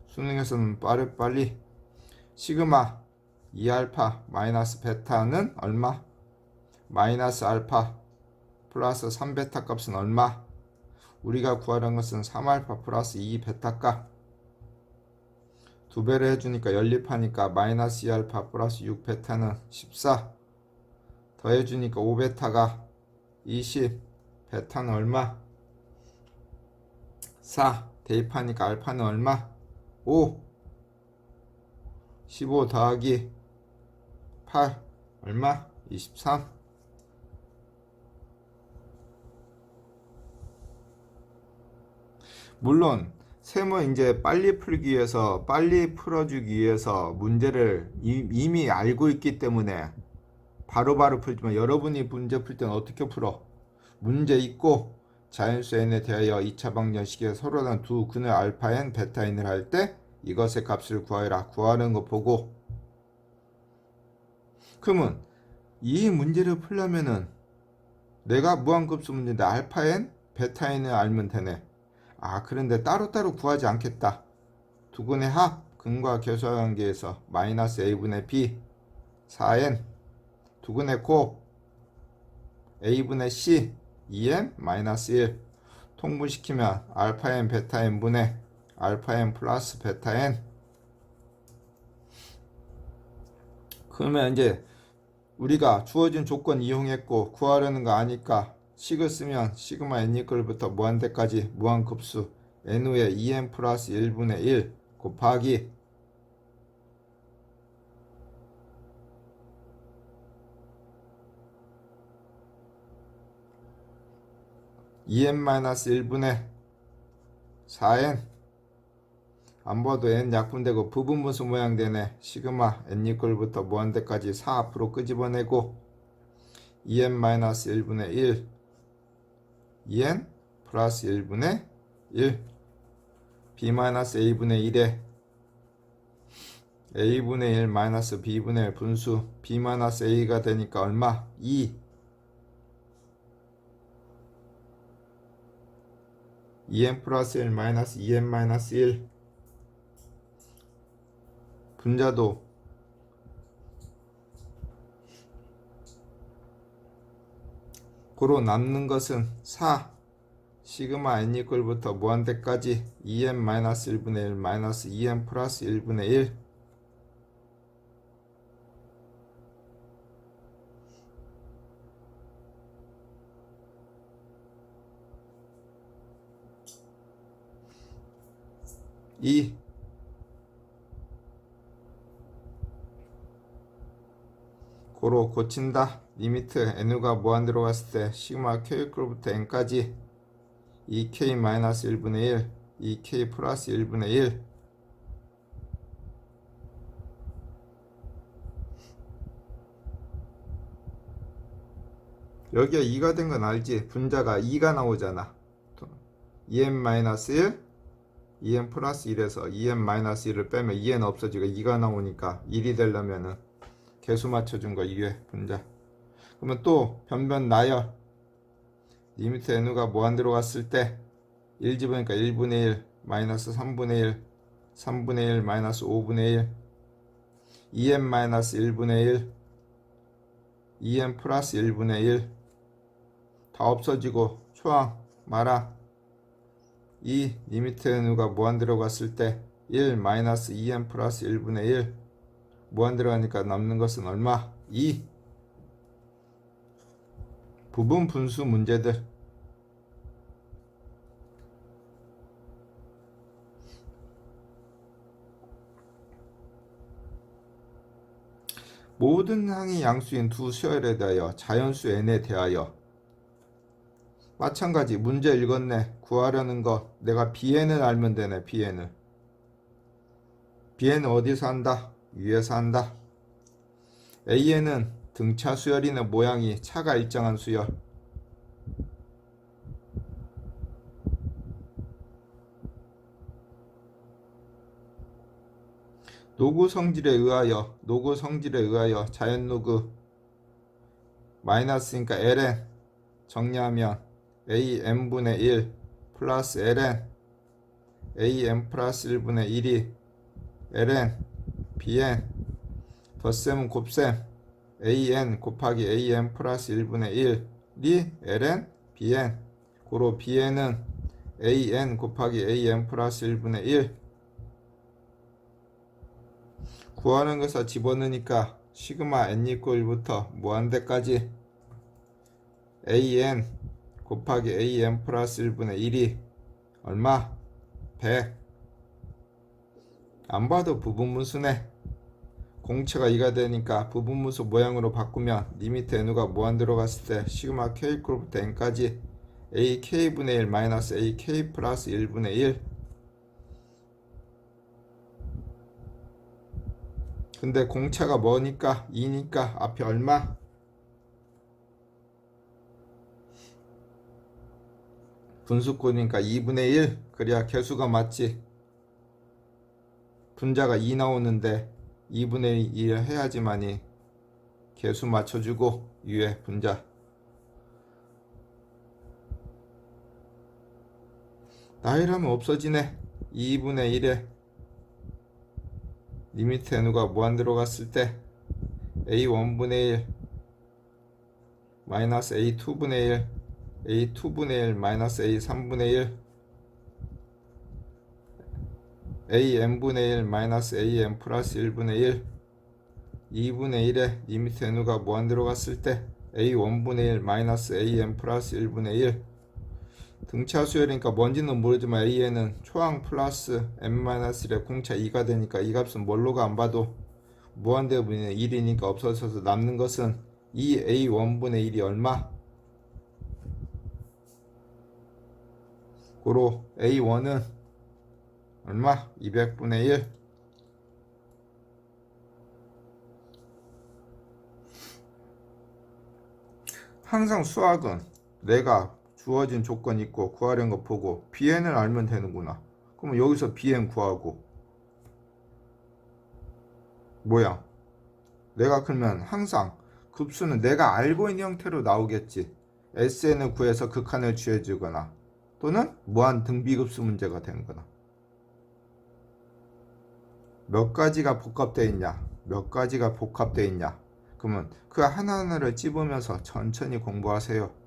수능에서는 빨리 시그마 2알파 마이너스 베타는 얼마? 마이너스 알파 플러스 3베타 값은 얼마? 우리가 구하려는 것은 3알파 플러스 2베타 값. 두 배를 해주니까 연립하니까 마이너스 2알파 플러스 6베타는 14. 더해주니까 5베타가 20. 베타는 얼마? 4. 대입하니까 알파는 얼마? 5. 15 더하기 8 얼마? 23. 물론 세모 이제 빨리 풀기 위해서 빨리 풀어주기 위해서 문제를 이미 알고 있기 때문에 바로바로 풀지만 여러분이 문제 풀 때는 어떻게 풀어? 문제 있고 자연수 n에 대하여 2차 방정식에 서로 다른 두 근의 알파 n, 베타 n을 할 때 이것의 값을 구하라. 구하는 거 보고. 그러면 이 문제를 풀려면은 내가 무한급수 문제인데 알파 n, 베타 n을 알면 되네. 아, 그런데 따로따로 구하지 않겠다. 두 근의 합, 근과 계수관계에서 마이너스 a분의 b 4n, 두 근의 곱 a분의 c 2n 마이너스 1 통분시키면 알파 n 베타 n 분의 알파 n 플러스 베타 n. 그러면 이제 우리가 주어진 조건 이용했고 구하려는 거 아니까 식을 쓰면 시그마 n=부터 무한대까지 무한급수 n의 2n 플러스 1분의 1 곱하기 (2n-1분의 4n) 안 봐도 n 약분되고 부분분수 모양 되네. 시그마 n=부터 무한대까지 4 앞으로 끄집어내고 2n-1분의 1 2n 플러스 1분의 1 b-a분의 1에 a분의 1 마이너스 b분의 1 분수 b-a가 되니까 얼마? 2 2n 플러스 1 마이너스 2n 마이너스 1 분자도 고로 남는 것은 4 시그마 n=부터 무한대까지 2n 마이너스 1분의 1 마이너스 2n 플러스 1분의 1 2 고로 고친다. 리미트 n가 무한대로 갔을 때 시그마 q 이퀄부터 n까지 2k 마이너스 1분의 1, 2k 플러스 1분의 1. 여기가 2가 된 건 알지? 분자가 2가 나오잖아. 2n 마이너스 1, 2n 플러스 1에서 2n 마이너스 1을 빼면 2n 없어지고 2가 나오니까 1이 되려면은 개수 맞춰준 거 이게 분자. 그러면 또 변변 나열. 리미트 n가 무한 들어갔을 때 1 집으니까 1분의 1 마이너스 3분의 1 3분의 1 마이너스 5분의 1 2n 마이너스 1분의 1 2n 플러스 1분의 1 다 없어지고 초항 마라. 2 리미트 n가 무한 들어갔을 때 1 마이너스 2n 플러스 1분의 1 무한 들어가니까 남는 것은 얼마? 2. 부분 분수 문제들. 모든 항이 양수인 두 수열에 대하여 자연수 n에 대하여. 마찬가지 문제 읽었네. 구하려는 거 내가 bn을 알면 되네. bn은 어디서 한다? 위에서 한다. an은 등차 수열이네. 모양이 차가 일정한 수열. 노구 성질에 의하여 자연노구 마이너스니까 ln 정리하면 am분의 1 플러스 ln am 플러스 1분의 1이 ln bn 덧셈은 곱셈 an 곱하기 am 플러스 1분의 1이 ln bn. 고로 bn은 an 곱하기 am 플러스 1분의 1. 구하는 것을 집어넣으니까 시그마 n 이퀄 1부터 무한대까지 an 곱하기 am 플러스 1분의 1이 얼마? 100. 안 봐도 부분분수네. 공체가 2가 되니까 부분분수 모양으로 바꾸면 리미트 n가 무한 들어갔을 때 시그마 k 이퀄부터 n까지 ak분의 1 마이너스 ak 플러스 1분의 1. 근데 공차가 뭐니까? 2니까 앞에 얼마? 분수꼴이니까 2분의 1. 그래야 개수가 맞지. 분자가 2 나오는데 2분의 1 해야지만이 개수 맞춰주고 위에 분자. 나열하면 없어지네. 2분의 1에 리미트 n가 무한 들어갔을 때 a1분의 1 마이너스 a2분의 1 a2분의 1 마이너스 a3분의 1 am분의 1 마이너스 am 플러스 1분의 1 2분의 1에 리미트 n가 무한 들어갔을 때 a1분의 1 마이너스 am 플러스 1분의 1. 등차 수열이니까 뭔지는 모르지만 an은 초항 플러스 m-1의 공차 2가 되니까 이 값은 뭘로가 안 봐도 무한대분의 1이니까 없어져서 남는 것은 2a1분의 1이 얼마? 고로 a1은 얼마? 200분의 1. 항상 수학은 내가 주어진 조건 있고 구하려는 거 보고 bn을 알면 되는구나. 그럼 여기서 bn 구하고 모양. 내가 그러면 항상 급수는 내가 알고 있는 형태로 나오겠지. sn을 구해서 극한을 취해주거나 또는 무한 등비급수 문제가 되는 거나. 몇 가지가 복합되어 있냐? 몇 가지가 복합되어 있냐? 그러면 그 하나하나를 찝으면서 천천히 공부하세요.